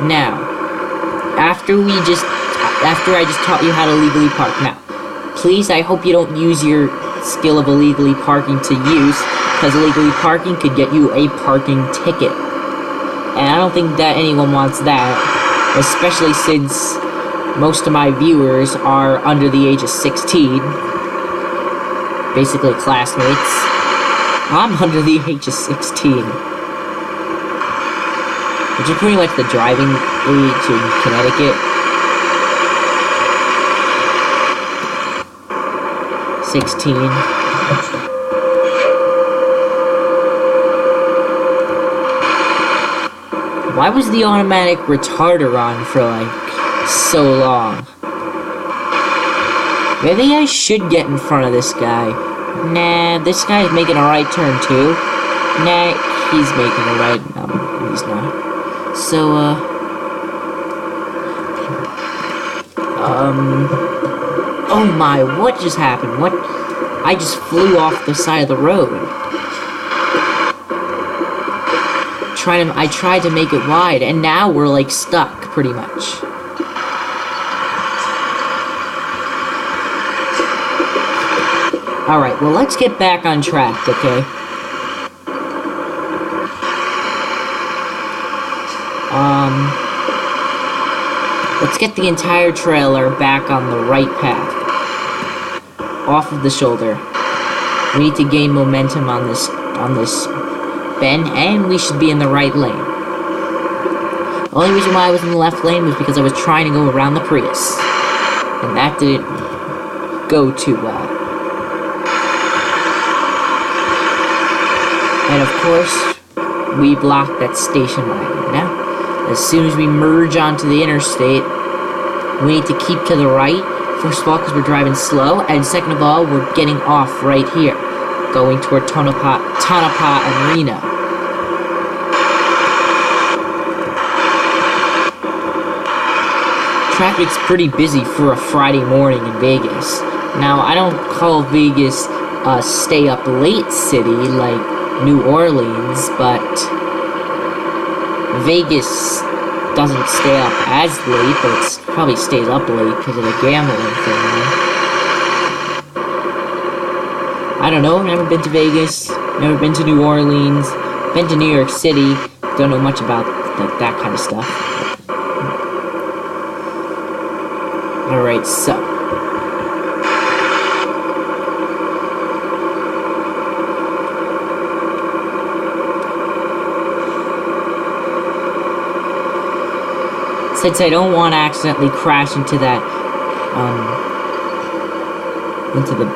Now, after I just taught you how to legally park. Now, please, I hope you don't use your skill of illegally parking to use, because illegally parking could get you a parking ticket. And I don't think that anyone wants that, especially since most of my viewers are under the age of 16. Basically classmates. I'm under the age of 16. Which is pretty much the driving age in Connecticut. 16. Why was the automatic retarder on for, like, so long? Maybe I should get in front of this guy. Nah, this guy's making a right turn, too. Nah, he's making a right... No, he's not. So, oh my, what just happened? What? I just flew off the side of the road. I tried to make it wide, and now we're, like, stuck, pretty much. Alright, well, let's get back on track, okay? Let's get the entire trailer back on the right path. Off of the shoulder. We need to gain momentum on this bend, and we should be in the right lane. The only reason why I was in the left lane was because I was trying to go around the Prius. And that didn't go too well. And of course, we blocked that station wagon. Now, as soon as we merge onto the interstate, we need to keep to the right. First of all, because we're driving slow, and second of all, we're getting off right here, going toward Tonopah and Reno. Traffic's pretty busy for a Friday morning in Vegas. Now, I don't call Vegas a stay-up-late city like New Orleans, but Vegas doesn't stay up as late, but it probably stays up late because of the gambling thing. I don't know, never been to Vegas, never been to New Orleans, been to New York City, don't know much about that kind of stuff. Alright, so. Since I don't want to accidentally crash into that, into the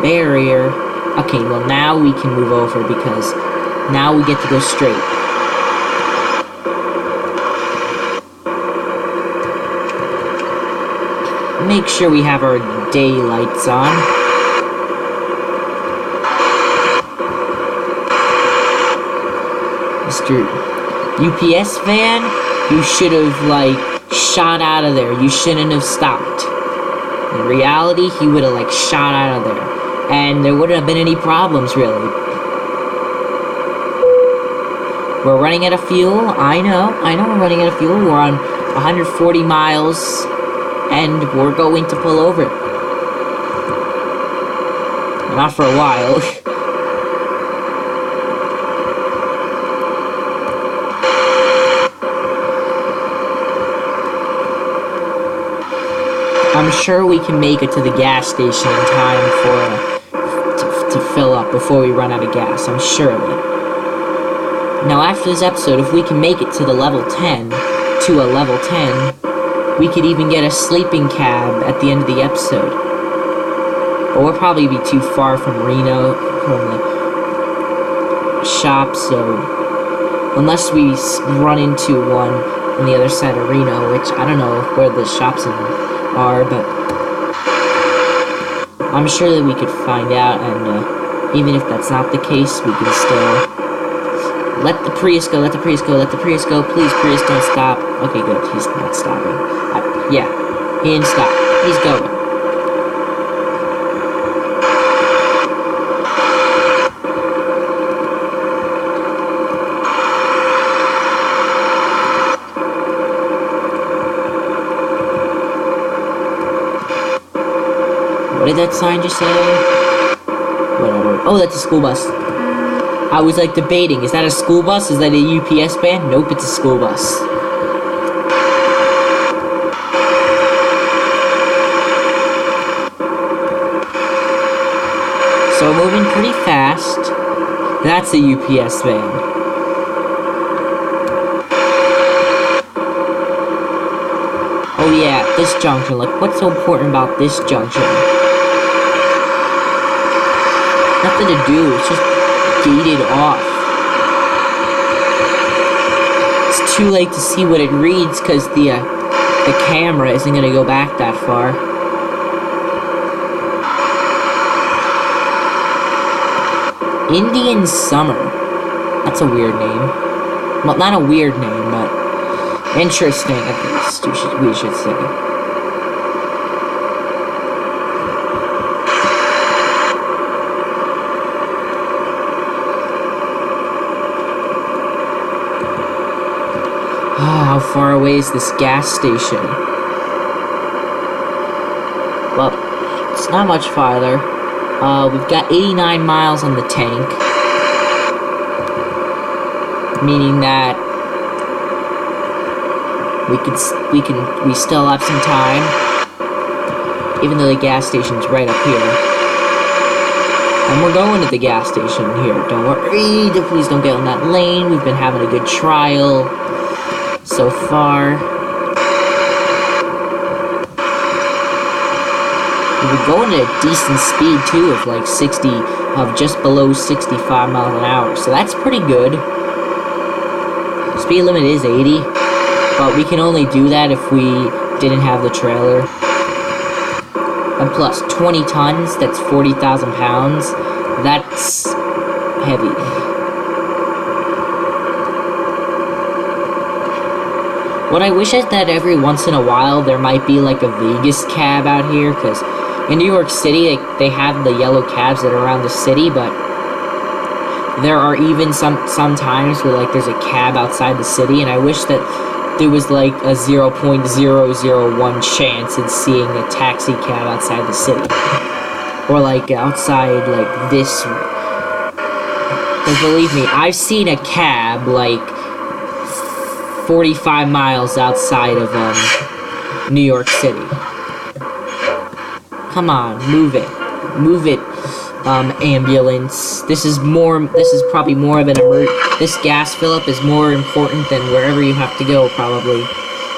barrier. Okay, well now we can move over because now we get to go straight. Make sure we have our daylights on. Mr. UPS van? You should have, like, shot out of there. You shouldn't have stopped. In reality, he would have, like, shot out of there. and there wouldn't have been any problems, really. We're running out of fuel. I know we're running out of fuel. We're on 140 miles, and we're going to pull over. Not for a while. I'm sure we can make it to the gas station in time to fill up before we run out of gas. I'm sure of it. Now, after this episode, if we can make it to a level 10, we could even get a sleeping cab at the end of the episode. But we'll probably be too far from Reno, from the shop, so unless we run into one on the other side of Reno, which I don't know where the shops are, but I'm sure that we could find out, and even if that's not the case, we can still let the Prius go, let the Prius go, let the Prius go. Please, Prius, don't stop. Okay, good, he's not stopping. Yeah, he didn't stop. He's going. What did that sign just say? Whatever. Oh, that's a school bus. I was like debating, is that a school bus? Is that a UPS van? Nope, it's a school bus. So we're moving pretty fast. That's a UPS van. Oh yeah, this junction. Like, what's so important about this junction? Nothing to do, it's just gated off. It's too late to see what it reads because the camera isn't going to go back that far. Indian Summer. That's a weird name. Well, not a weird name, but interesting at least, we should say. How far away is this gas station? Well, it's not much farther. We've got 89 miles on the tank, meaning that we still have some time, even though the gas station's right up here. And we're going to the gas station here. Don't worry, please don't get on that lane. We've been having a good trial so far. We're going at a decent speed too, of like just below 65 miles an hour. So that's pretty good. Speed limit is 80, but we can only do that if we didn't have the trailer. And plus 20 tons, that's 40,000 pounds. That's heavy. What I wish is that every once in a while there might be like a Vegas cab out here, because in New York City they have the yellow cabs that are around the city, but there are even some times where like there's a cab outside the city, and I wish that there was like a 0.001 chance in seeing a taxi cab outside the city, or like outside like this. Because believe me, I've seen a cab like 45 miles outside of New York City. Come on, move it, ambulance. This is probably more of an this gas fill-up is more important than wherever you have to go, probably,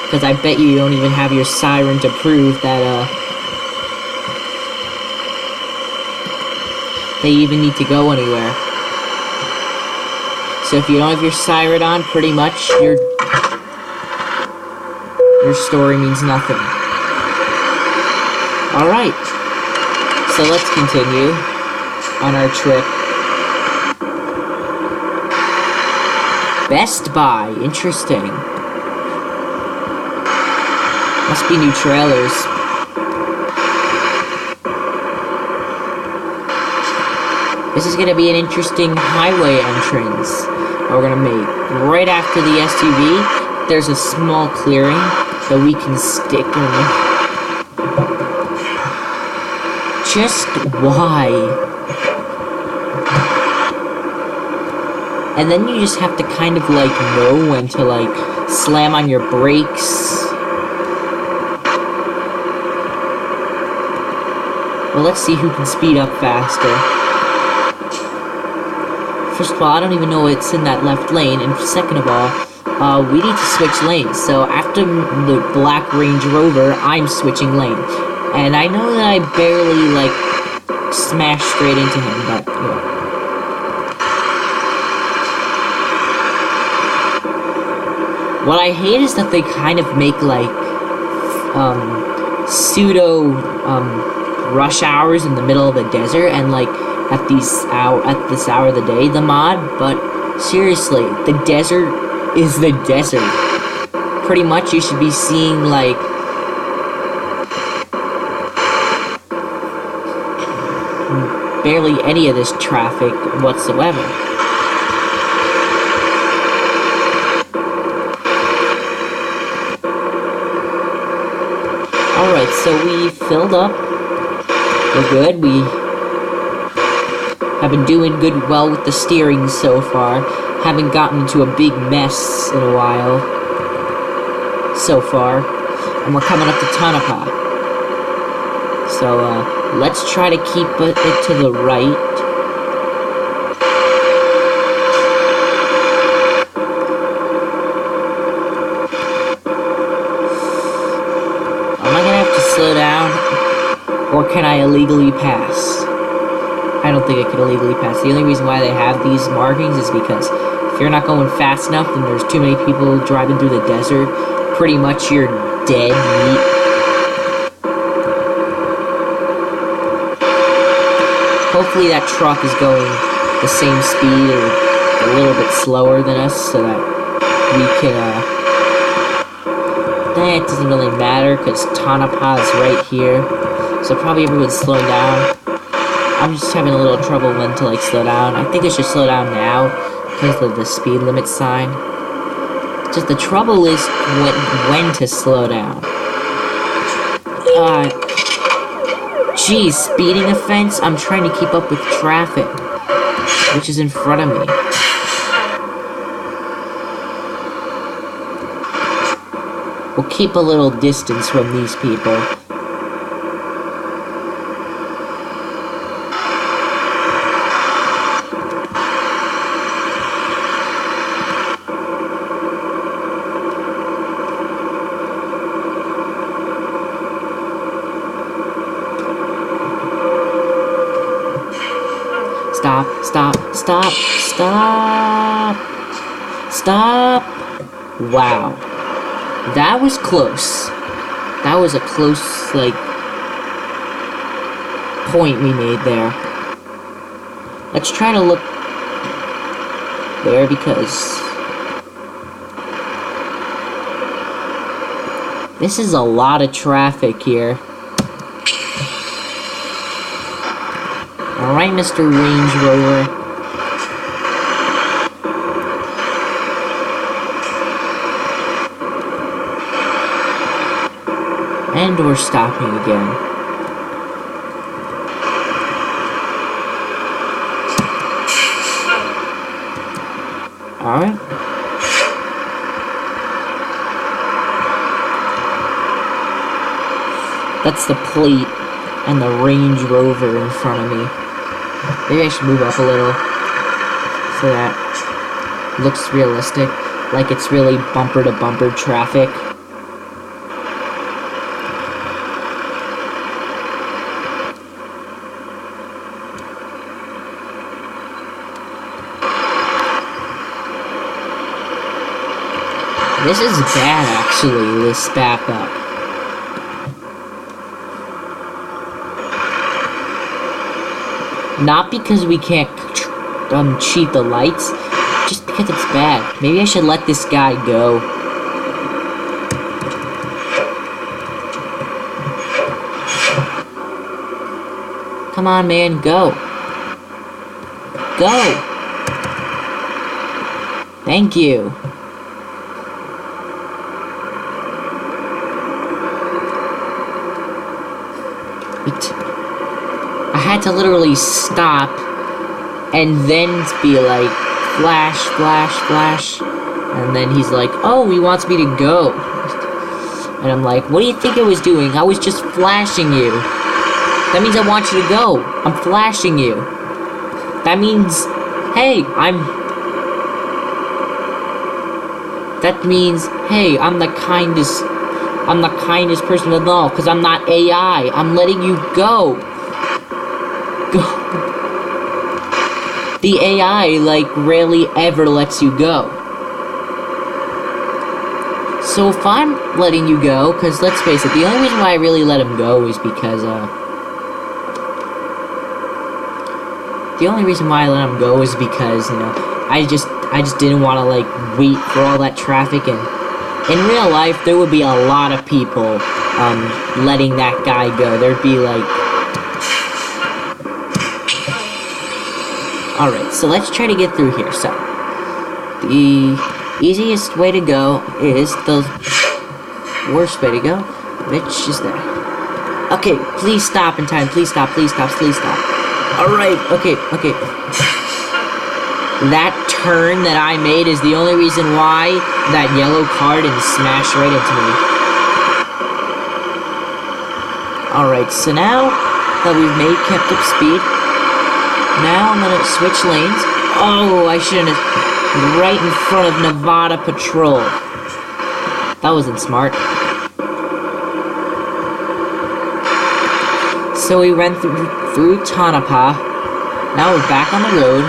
because I bet you don't even have your siren to prove that they even need to go anywhere. So if you don't have your siren on, pretty much your story means nothing. Alright, so let's continue on our trip. Best Buy, interesting. Must be new trailers. This is gonna be an interesting highway entrance we're gonna make. Right after the SUV, there's a small clearing that we can stick in. Just why? And then you just have to kind of like know when to like slam on your brakes. Well, let's see who can speed up faster. First of all, I don't even know it's in that left lane, and second of all, we need to switch lanes. So after the black Range Rover, I'm switching lane. And I know that I barely, like, smashed straight into him, but, you know. What I hate is that they kind of make, like, pseudo, rush hours in the middle of the desert, and, like, at this hour of the day, the mod, but seriously, the desert is the desert. Pretty much you should be seeing, like, barely any of this traffic whatsoever. Alright, so we filled up. We're good. We have been doing well with the steering so far. Haven't gotten into a big mess in a while so far. And we're coming up to Tonopah. So, let's try to keep it to the right. Am I gonna have to slow down? Or can I illegally pass? I don't think I can illegally pass. The only reason why they have these markings is because if you're not going fast enough and there's too many people driving through the desert, pretty much you're dead meat. Hopefully that truck is going the same speed or a little bit slower than us so that we can, it doesn't really matter because Tonopah is right here. So probably everyone's slowing down. I'm just having a little trouble when to like slow down. I think I should slow down now because of the speed limit sign. Just the trouble is when to slow down. Geez, speeding offense? I'm trying to keep up with traffic, which is in front of me. We'll keep a little distance from these people. Stop, stop, stop, stop, stop. Wow. That was close. That was a close, like, point we made there. Let's try to look there because this is a lot of traffic here. Alright, Mr. Range Rover. And we're stopping again. Alright. That's the plate and the Range Rover in front of me. Maybe I should move up a little so that it looks realistic, like it's really bumper-to-bumper traffic. This is bad, actually, this backup. Not because we can't cheat the lights, just because it's bad. Maybe I should let this guy go. Come on, man, go. Go! Thank you. I had to literally stop and then be like, flash, flash, flash. And then he's like, oh, he wants me to go. And I'm like, what do you think I was doing? I was just flashing you. That means I want you to go. I'm flashing you. That means, hey, I'm the kindest person in all, because I'm not AI. I'm letting you go. Go. The AI, like, rarely ever lets you go. So if I'm letting you go, because let's face it, the only reason why I really let him go is because, you know, I just didn't want to, like, wait for all that traffic, and in real life, there would be a lot of people, letting that guy go. There'd be, like... Alright, so let's try to get through here. So, the easiest way to go is the worst way to go, which is there. Okay, please stop in time. Please stop, please stop, please stop. Alright, okay. That turn that I made is the only reason why that yellow car didn't smash right into me. Alright, so now that we've kept up speed, now I'm gonna switch lanes. Oh, I shouldn't have. Right in front of Nevada Patrol. That wasn't smart. So we ran through Tonopah. Now we're back on the road.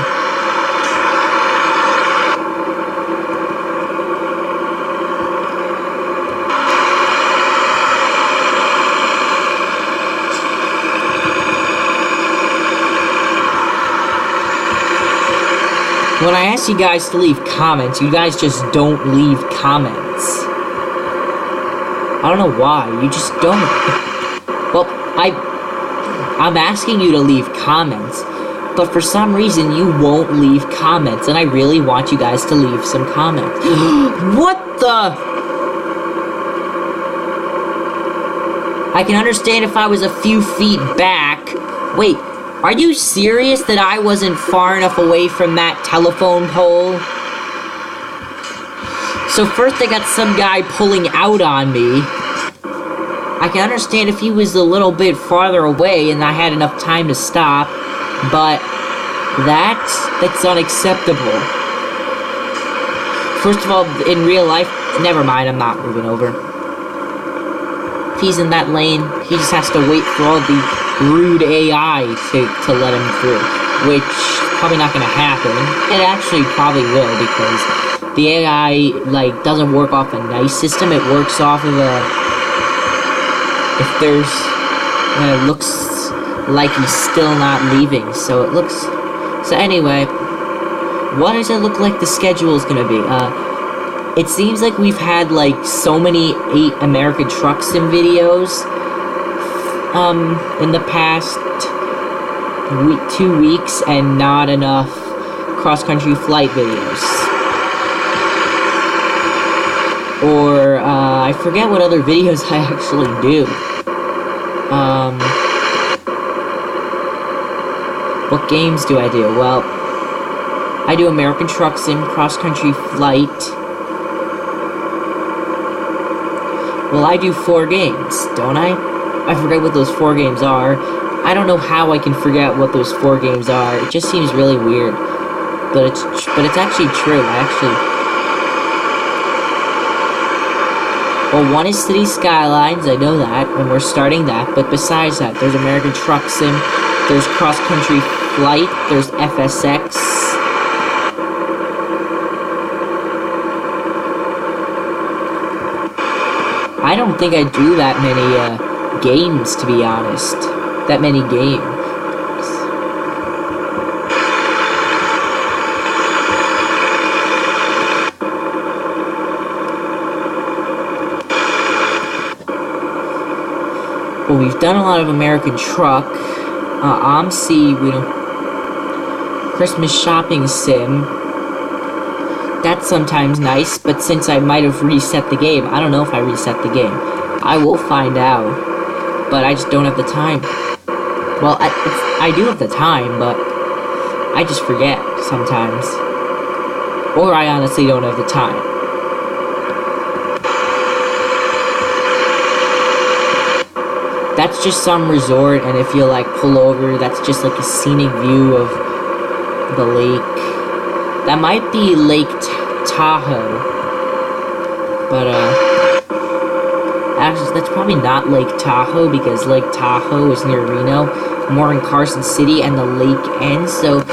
When I ask you guys to leave comments, you guys just don't leave comments. I don't know why, you just don't. Well, I'm asking you to leave comments, but for some reason you won't leave comments, and I really want you guys to leave some comments. What the? I can understand if I was a few feet back. Wait. Are you serious that I wasn't far enough away from that telephone pole? So first I got some guy pulling out on me. I can understand if he was a little bit farther away and I had enough time to stop, but that's unacceptable. First of all, in real life, never mind, I'm not moving over. If he's in that lane, he just has to wait for all the rude AI to let him through, which is probably not going to happen. It actually probably will, because the AI, like, doesn't work off a nice system. It works off of a... If there's... it looks like he's still not leaving, so it looks... So anyway, what does it look like the schedule is going to be? It seems like we've had, like, so many 8 American Truck Sim videos in the past 2 weeks, and not enough cross-country flight videos. Or, I forget what other videos I actually do. What games do I do? Well, I do American Truck Sim, cross-country flight. Well, I do 4 games, don't I? I forget what those 4 games are. I don't know how I can forget what those 4 games are. It just seems really weird. But it's actually true. Well, one is Cities Skylines, I know that, and we're starting that. But besides that, there's American Truck Sim, there's Cross Country Flight, there's FSX. I don't think I do that many, games, to be honest. That many games. Well, we've done a lot of American Truck. AMC, we don't... Christmas shopping sim. That's sometimes nice, but since I might have reset the game, I don't know if I reset the game. I will find out, but I just don't have the time. Well, I do have the time, but I just forget sometimes. Or I honestly don't have the time. That's just some resort, and if you like pull over, that's just like a scenic view of the lake. That might be Lake Tahoe, but actually that's probably not Lake Tahoe, because Lake Tahoe is near Reno, more in Carson City, and the lake ends. So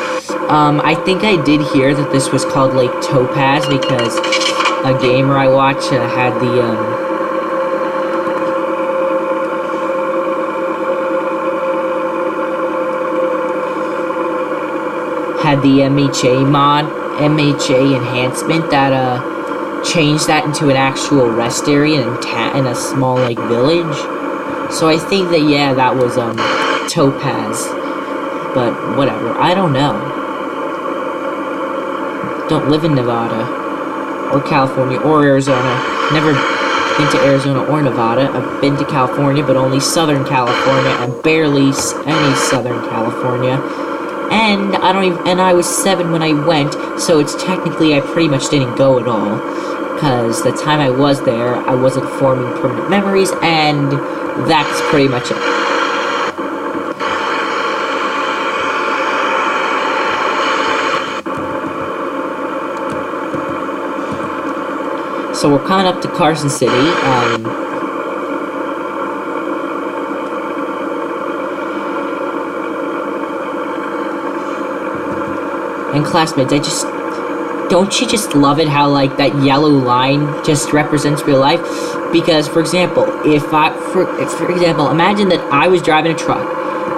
I think I did hear that this was called Lake Topaz because a gamer I watch had the MHA enhancement that changed that into an actual rest area in a small like village. So I think that, yeah, that was Topaz, but whatever, I don't know. Don't live in Nevada or California or Arizona. Never been to Arizona or Nevada. I've been to California, but only Southern California, and barely any Southern California. And I was 7 when I went, so it's technically I pretty much didn't go at all, because the time I was there, I wasn't forming permanent memories, and that's pretty much it. So we're coming up to Carson City. And classmates, don't you just love it how like that yellow line just represents real life? Because for example, for example, imagine that I was driving a truck,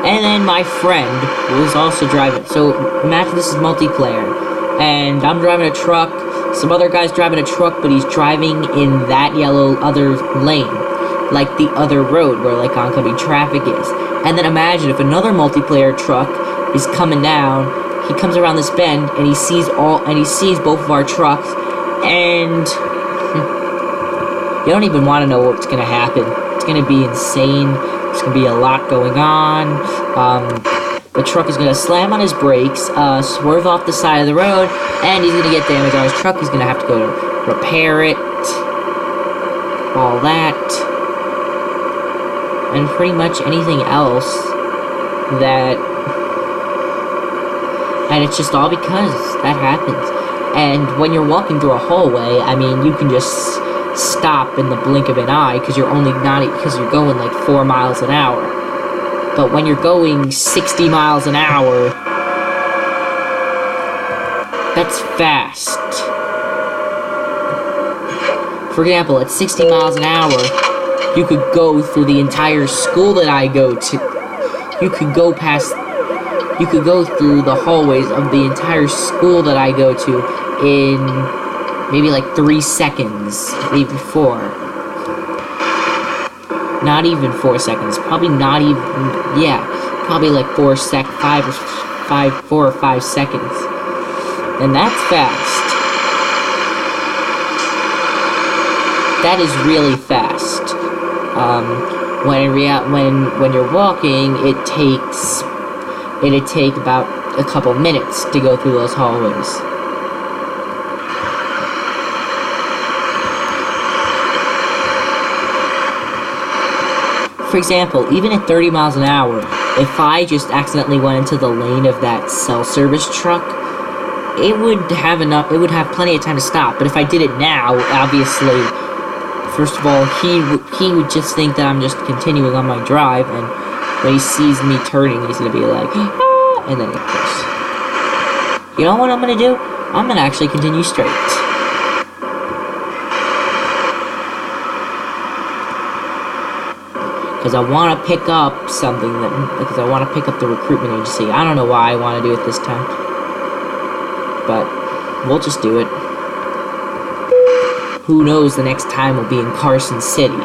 and then my friend was also driving. So imagine this is multiplayer, and I'm driving a truck. Some other guy's driving a truck, but he's driving in that yellow other lane, like the other road where like oncoming traffic is. And then imagine if another multiplayer truck is coming down. He comes around this bend, and he sees both of our trucks, and you don't even want to know what's gonna happen. It's gonna be insane. There's gonna be a lot going on. The truck is gonna slam on his brakes, swerve off the side of the road, and he's gonna get damage on his truck. He's gonna have to go to repair it, all that, and pretty much anything else that. And it's just all because that happens. And when you're walking through a hallway, I mean, you can just stop in the blink of an eye because you're going like 4 miles an hour. But when you're going 60 miles an hour, that's fast. For example, at 60 miles an hour, you could go through the entire school that I go to. You could go through the hallways of the entire school that I go to in maybe like 3 seconds, maybe 4. Not even 4 seconds. Probably not even, yeah, probably like 4 or 5 seconds. And that's fast. That is really fast. When you're walking, it'd take about a couple minutes to go through those hallways. For example, even at 30 miles an hour, if I just accidentally went into the lane of that cell service truck, it would have plenty of time to stop. But if I did it now, obviously, first of all, he would just think that I'm just continuing on my drive, and when he sees me turning, he's gonna be like, ah, and then of course. You know what I'm gonna do? I'm gonna actually continue straight. Because I want to pick up something because I want to pick up the recruitment agency. I don't know why I want to do it this time. But we'll just do it. Who knows, the next time we'll be in Carson City.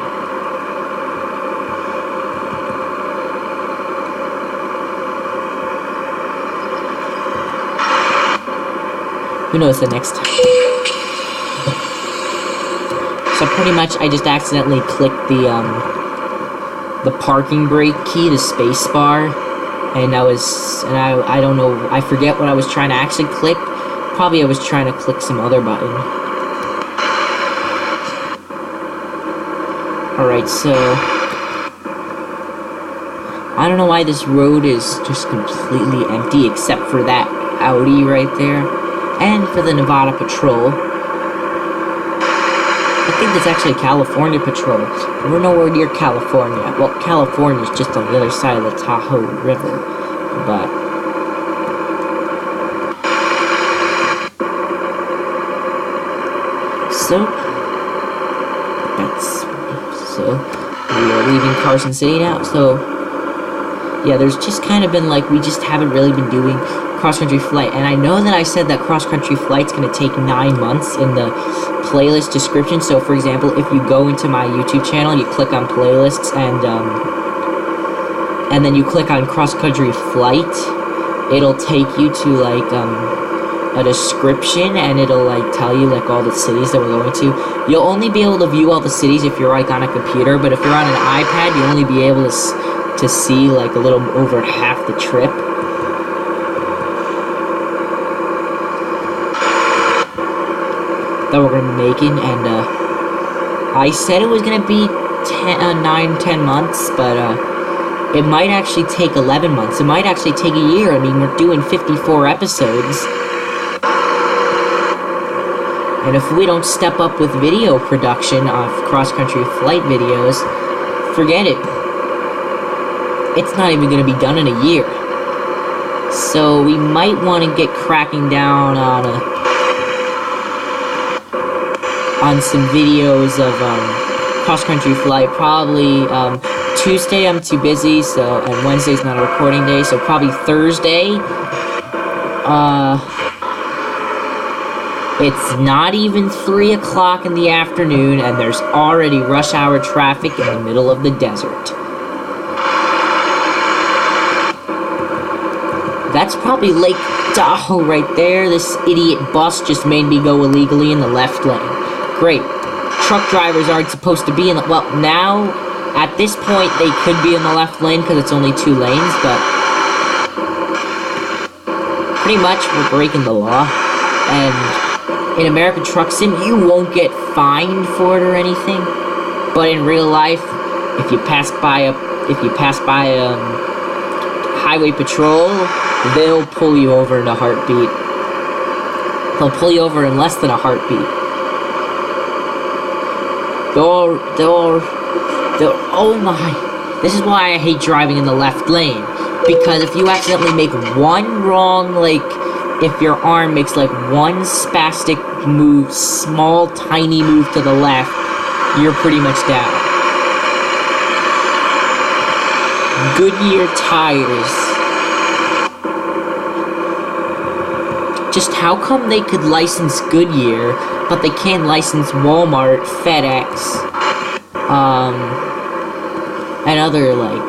Who knows the next time. So pretty much I just accidentally clicked the parking brake key, the space bar, and I don't know, I forget what I was trying to actually click. Probably I was trying to click some other button. Alright, so I don't know why this road is just completely empty except for that Audi right there, and for the Nevada Patrol. I think that's actually California Patrol. We're nowhere near California. Well, California's just on the other side of the Tahoe River, but so we are leaving Carson City now. So yeah, there's just kind of been like, we just haven't really been doing cross-country flight, and I know that I said that cross-country flight's gonna take 9 months in the playlist description. So for example, if you go into my YouTube channel, you click on playlists, and then you click on cross-country flight, it'll take you to like a description, and it'll like tell you like all the cities that we're going to. You'll only be able to view all the cities if you're like on a computer, but if you're on an iPad, you'll only be able to see like a little over half the trip. That we're going to be making, and I said it was going to be 9-10 months, but it might actually take 11 months. It might actually take a year. I mean, we're doing 54 episodes. And if we don't step up with video production of cross-country flight videos, forget it. It's not even going to be done in a year. So we might want to get cracking down on some videos of cross-country flight. Probably Tuesday I'm too busy, so, and Wednesday's not a recording day, so probably Thursday. It's not even 3 o'clock in the afternoon, and there's already rush hour traffic in the middle of the desert. That's probably Lake Tahoe right there. This idiot bus just made me go illegally in the left lane. Great. Truck drivers aren't supposed to be in the... Well, now, at this point, they could be in the left lane because it's only 2 lanes, but... pretty much, we're breaking the law. And in American Truck Sim, you won't get fined for it or anything. But in real life, if you pass by highway patrol, they'll pull you over in a heartbeat. They'll pull you over in less than a heartbeat. Oh my. This is why I hate driving in the left lane. Because if you accidentally make one wrong, like, if your arm makes, like, one spastic move, small, tiny move to the left, you're pretty much down. Goodyear tires. Just how come they could license Goodyear, but they can't license Walmart, FedEx, and other, like,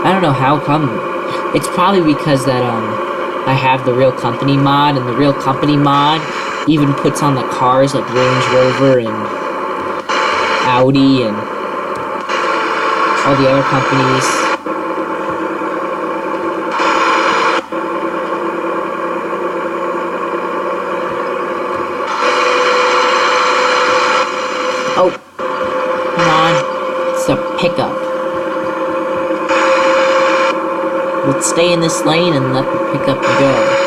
I don't know how come. It's probably because that, I have the Real Company mod, and the Real Company mod even puts on the cars like Range Rover and Audi and all the other companies. Oh, come on. It's a pickup. Let's stay in this lane and let the pickup go.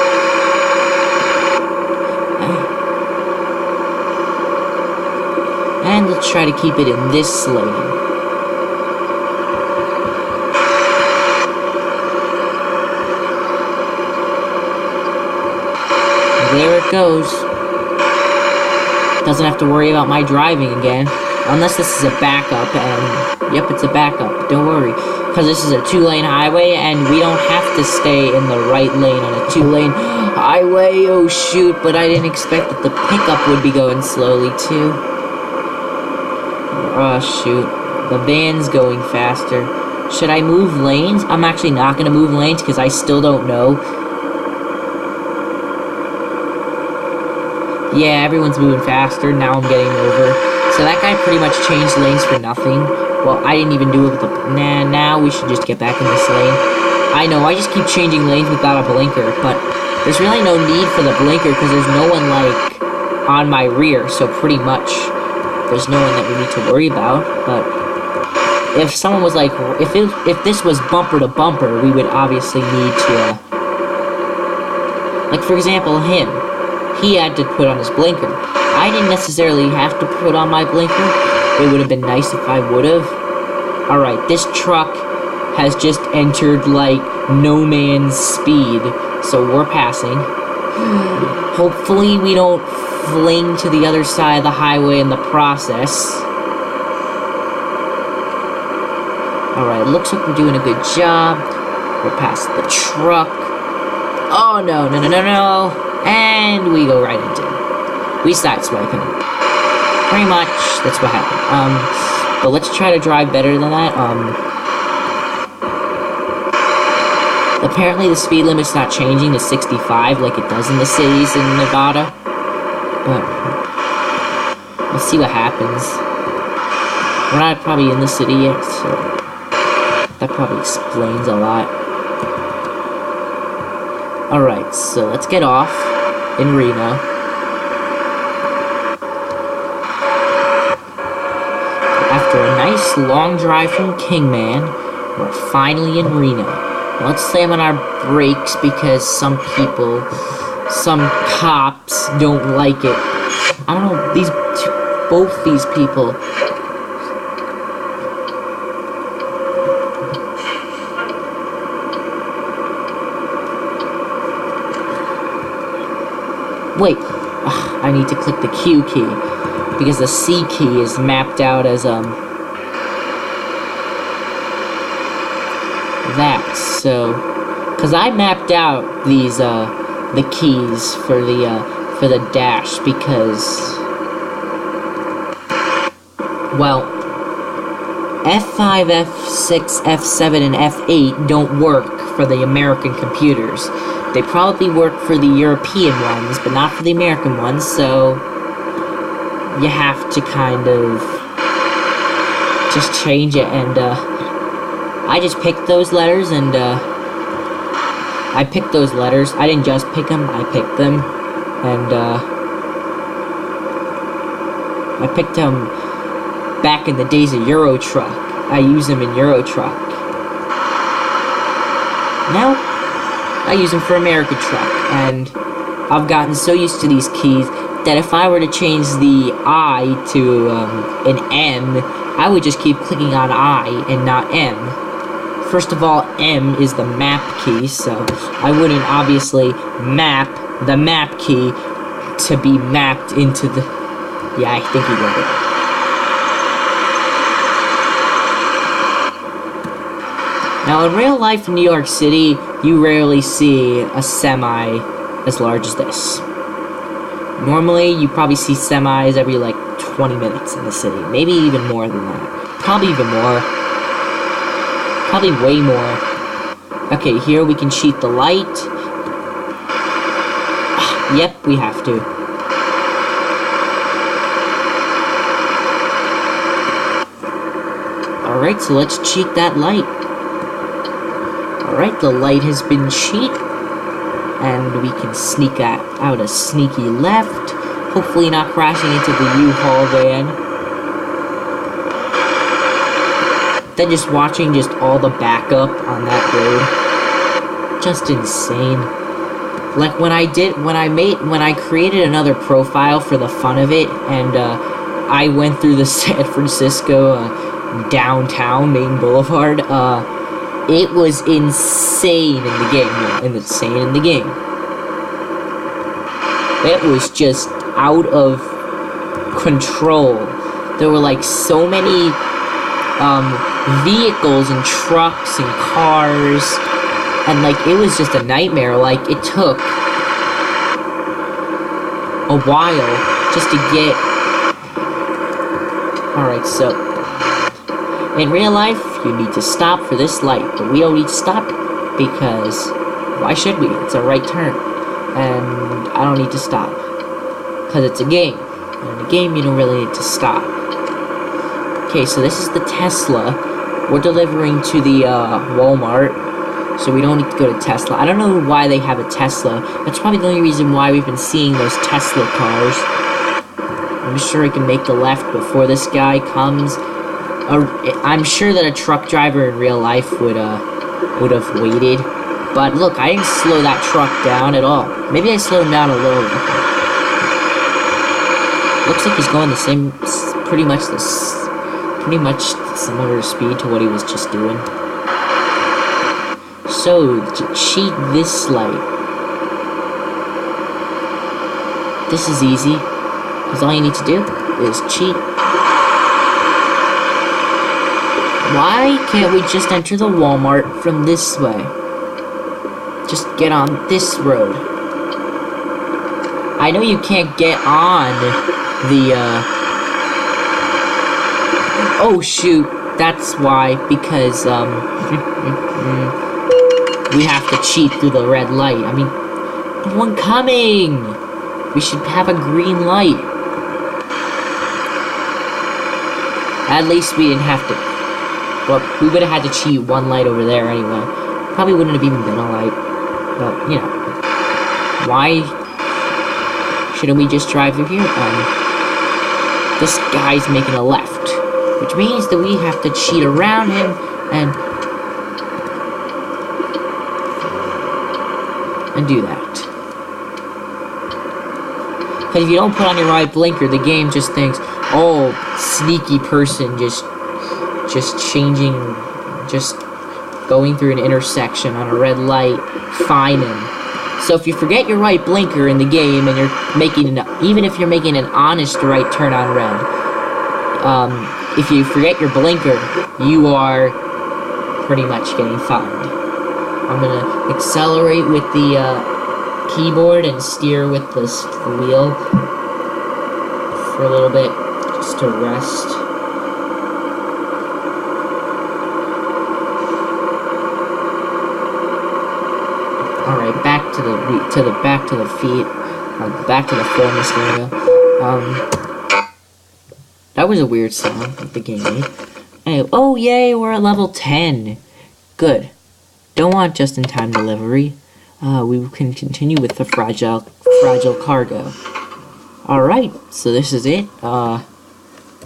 And let's try to keep it in this lane. There it goes. Doesn't have to worry about my driving again. Unless this is a backup, and yep, it's a backup. Don't worry, because this is a 2-lane highway, and we don't have to stay in the right lane on a 2-lane highway. Oh shoot! But I didn't expect that the pickup would be going slowly too. Oh shoot! The van's going faster. Should I move lanes? I'm actually not gonna move lanes because I still don't know. Yeah, everyone's moving faster. Now I'm getting over. So that guy pretty much changed lanes for nothing. Well, I didn't even do it with the... Nah, now we should just get back in this lane. I know, I just keep changing lanes without a blinker, but there's really no need for the blinker because there's no one, like, on my rear. So pretty much, there's no one that we need to worry about. But if someone was like... If this was bumper to bumper, we would obviously need to... like, for example, him. He had to put on his blinker. I didn't necessarily have to put on my blinker. It would have been nice if I would have. Alright, this truck has just entered, like, no man's speed. So we're passing. Hopefully we don't fling to the other side of the highway in the process. Alright, looks like we're doing a good job. We're past the truck. Oh, no, no, no, no, no. And we go right into it. We sideswipe him. Pretty much, that's what happened. But let's try to drive better than that. Apparently the speed limit's not changing to 65 like it does in the cities in Nevada. But let's see what happens. We're not probably in the city yet, so that probably explains a lot. Alright, so let's get off in Reno. After a nice long drive from Kingman, we're finally in Reno. Now let's slam on our brakes because some cops don't like it. I don't know, both these people. Wait, I need to click the Q key, because the C key is mapped out as, that, so, because I mapped out these, the keys for the dash, because, well, F5, F6, F7, and F8 don't work for the American computers. They probably work for the European ones, but not for the American ones, so you have to kind of just change it, and I just picked those letters, and I picked those letters. I didn't just pick them, I picked them, and I picked them back in the days of Euro Truck. I use them in Euro Truck. Now, I use them for American Truck, and I've gotten so used to these keys that if I were to change the I to an M, I would just keep clicking on I and not M. First of all, M is the map key, so I wouldn't obviously map the map key to be mapped into the... Yeah, I think he got it. Now, in real life in New York City, you rarely see a semi as large as this. Normally, you probably see semis every, like, 20 minutes in the city. Maybe even more than that. Probably even more. Probably way more. Okay, here we can cheat the light. Yep, we have to. Alright, so let's cheat that light. Alright, the light has been cheat, and we can sneak out a sneaky left, hopefully not crashing into the U-Haul van. Then just watching just all the backup on that road. Just insane. Like when I created another profile for the fun of it, and I went through the San Francisco downtown main boulevard, it was insane in the game, insane in the game. It was just out of control. there were like so many vehicles and trucks and cars, and like it was just a nightmare. Like it took a while just to get. Alright, so in real life you need to stop for this light, but we don't need to stop because why should we? It's a right turn, and I don't need to stop because it's a game, and in a game you don't really need to stop. Okay, so this is the Tesla. We're delivering to the Walmart, so we don't need to go to Tesla. I don't know why they have a Tesla. That's probably the only reason why we've been seeing those Tesla cars. I'm sure I can make the left before this guy comes. I'm sure that a truck driver in real life would have waited. But look, I didn't slow that truck down at all. Maybe I slowed him down a little bit. Looks like he's going the same, pretty much similar speed to what he was just doing. So, to cheat this light, this is easy, because all you need to do is cheat. Why can't we just enter the Walmart from this way? Just get on this road. I know you can't get on the, oh shoot, that's why, because, we have to cheat through the red light. I mean, the one coming! We should have a green light. At least we didn't have to, well, we would have had to cheat one light over there anyway. Probably wouldn't have even been a light, but, you know. Why shouldn't we just drive through here? This guy's making a left, which means that we have to cheat around him and do that. Because if you don't put on your right blinker, the game just thinks, oh, sneaky person just going through an intersection on a red light, fine him. So if you forget your right blinker in the game and you're making even if you're making an honest right turn on red, if you forget your blinker, you are pretty much getting fined. I'm gonna accelerate with the keyboard and steer with the wheel for a little bit, just to rest. All right, back to the feet, back to the fullness area. That was a weird sound that the game made. Anyway, oh yay, we're at level 10. Good. Don't want just-in-time delivery. We can continue with the fragile cargo. Alright, so this is it. What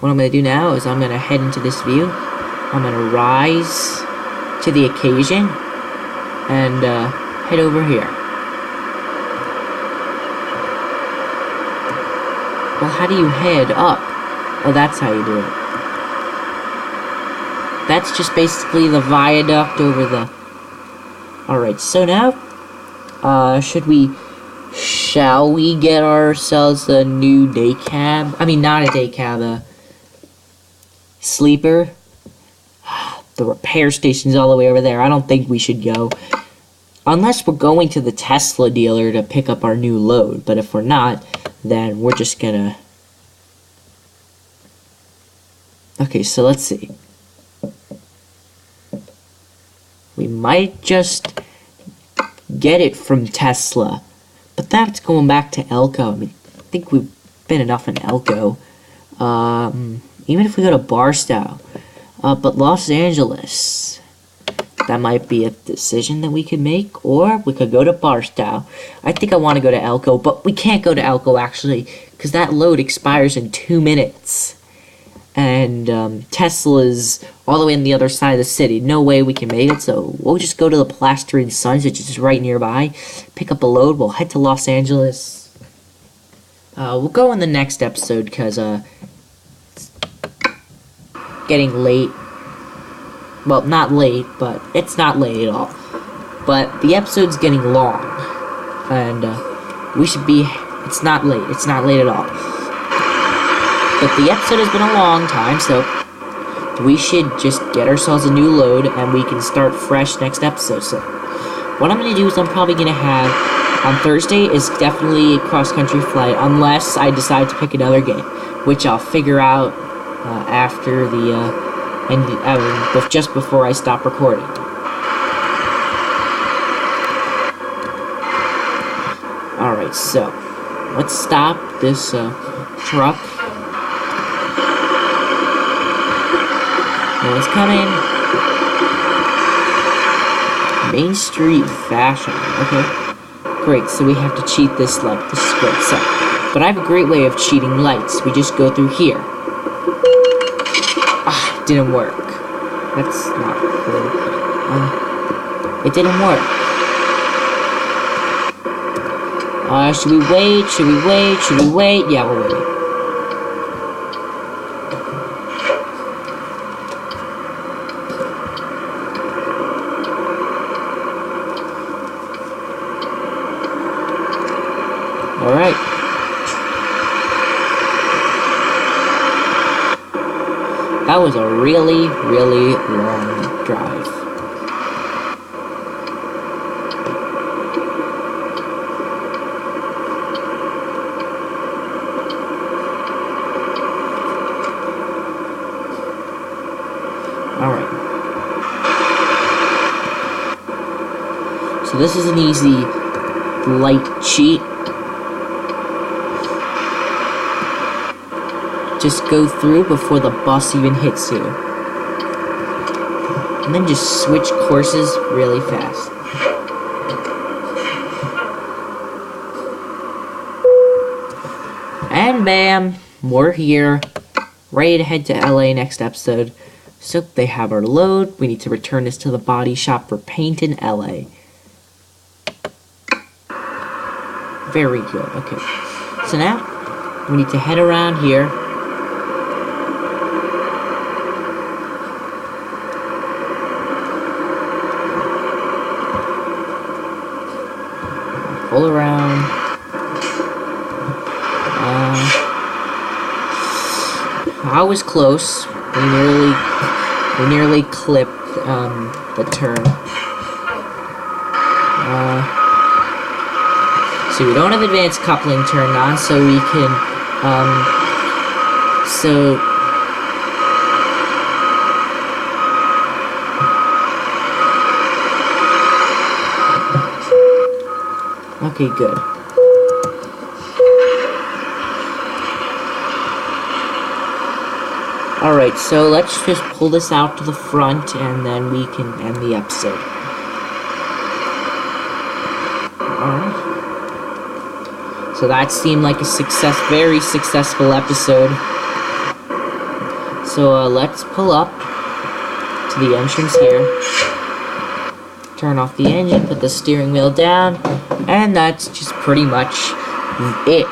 I'm gonna do now is I'm gonna head into this view. I'm gonna rise to the occasion and head over here. Well, how do you head up? Oh, that's how you do it. That's just basically the viaduct over the... Alright, so now, shall we get ourselves a new day cab? I mean, not a day cab, a sleeper. The repair station's all the way over there. I don't think we should go. Unless we're going to the Tesla dealer to pick up our new load. But if we're not, then we're just gonna... Okay, so let's see. We might just get it from Tesla. But that's going back to Elko. I mean, I think we've been enough in Elko. Even if we go to Barstow. But Los Angeles, that might be a decision that we could make. Or we could go to Barstow. I think I want to go to Elko, but we can't go to Elko, actually. Because that load expires in 2 minutes. And Tesla's all the way on the other side of the city. No way we can make it, so we'll just go to the Plastering Suns, which is right nearby. Pick up a load, we'll head to Los Angeles. We'll go in the next episode, because it's getting late. Well, not late, but it's not late at all. But the episode's getting long. And we should be... It's not late at all. but the episode has been a long time, so we should just get ourselves a new load and we can start fresh next episode. So what I'm going to do is I'm probably going to have, on Thursday is definitely a cross-country flight, unless I decide to pick another game, which I'll figure out after the, just before I stop recording. Alright, so, let's stop this truck. No one's coming. Main Street Fashion. Okay. Great, so we have to cheat this light. This is great. So, but I have a great way of cheating lights. We just go through here. Ah, it didn't work. That's not good. It didn't work. Should we wait? Should we wait? Should we wait? Yeah, we'll wait. Alright. That was a really, really long drive. Alright. So this is an easy light cheat. Just go through before the bus even hits you. And then just switch courses really fast. And bam! We're here. Ready to head to LA next episode. So they have our load. We need to return this to the body shop for paint in LA. Very good. Okay. So now, we need to head around here. Pull around. I was close. We nearly clipped the turn. So we don't have advanced coupling turned on, so we can okay, good. Alright, so let's just pull this out to the front, and then we can end the episode. Alright. So that seemed like a very successful episode. So, let's pull up to the entrance here. Turn off the engine, put the steering wheel down, and that's just pretty much it.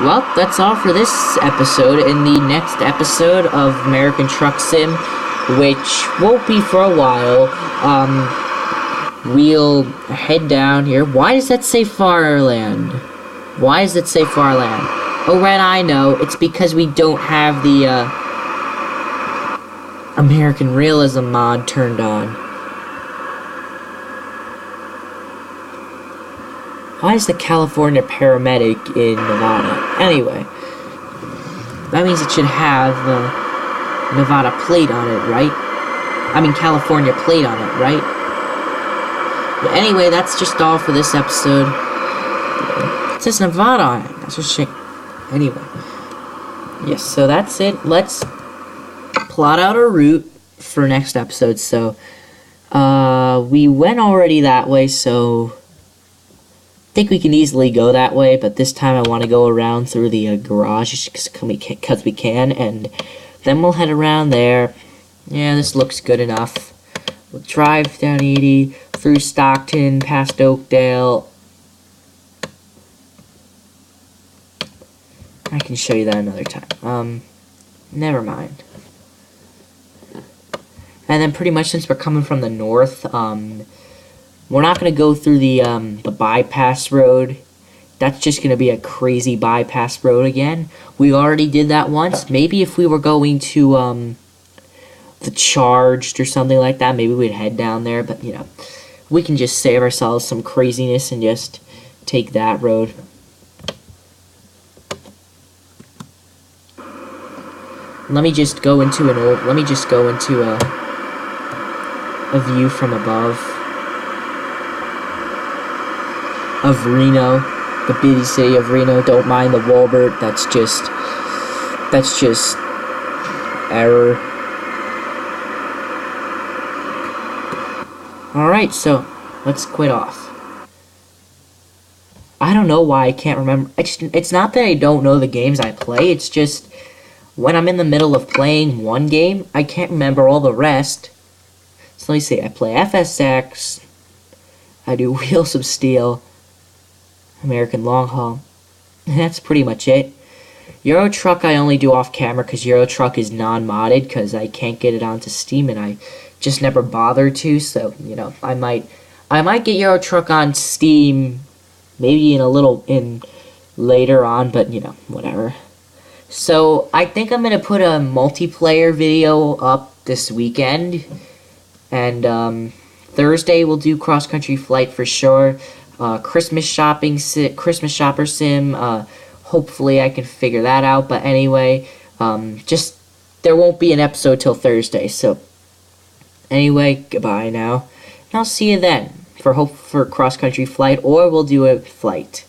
Well, that's all for this episode. In the next episode of American Truck Sim, which won't be for a while, we'll head down here. Why does that say Farland? Why does it say Farland? Oh, right, I know. It's because we don't have the, American Realism mod turned on. Why is the California paramedic in Nevada? Anyway, that means it should have Nevada plate on it, right? I mean California plate on it, right? But anyway, that's just all for this episode. It says Nevada on it. That's just shit. Anyway, yes. So that's it. Let's plot out a route for next episode. So, we went already that way, so I think we can easily go that way, but this time I want to go around through the garage because we can, and then we'll head around there. Yeah, this looks good enough. We'll drive down 80, through Stockton, past Oakdale. I can show you that another time. Never mind. And then pretty much since we're coming from the north, we're not going to go through the bypass road that's just going to be a crazy bypass road again. We already did that once. Maybe if we were going to the Charged or something like that, maybe we'd head down there. But, we can just save ourselves some craziness and just take that road. Let me just go into a view from above of Reno, the busy city of Reno. Don't mind the Walbert. That's just error. Alright, so let's quit off. I don't know why I can't remember. It's not that I don't know the games I play, it's just when I'm in the middle of playing one game, I can't remember all the rest. So let me see, I play FSX, I do Wheels of Steel, American Long Haul, and that's pretty much it. Euro Truck I only do off camera because Euro Truck is non-modded because I can't get it onto Steam and I just never bothered to, so, I might get Euro Truck on Steam maybe in later on, but, whatever. So, I think I'm going to put a multiplayer video up this weekend, and Thursday we'll do Cross Country Flight for sure. Christmas Shopper Sim, hopefully I can figure that out, but anyway, there won't be an episode till Thursday, so anyway, goodbye now, and I'll see you then for Cross Country Flight, or we'll do a flight.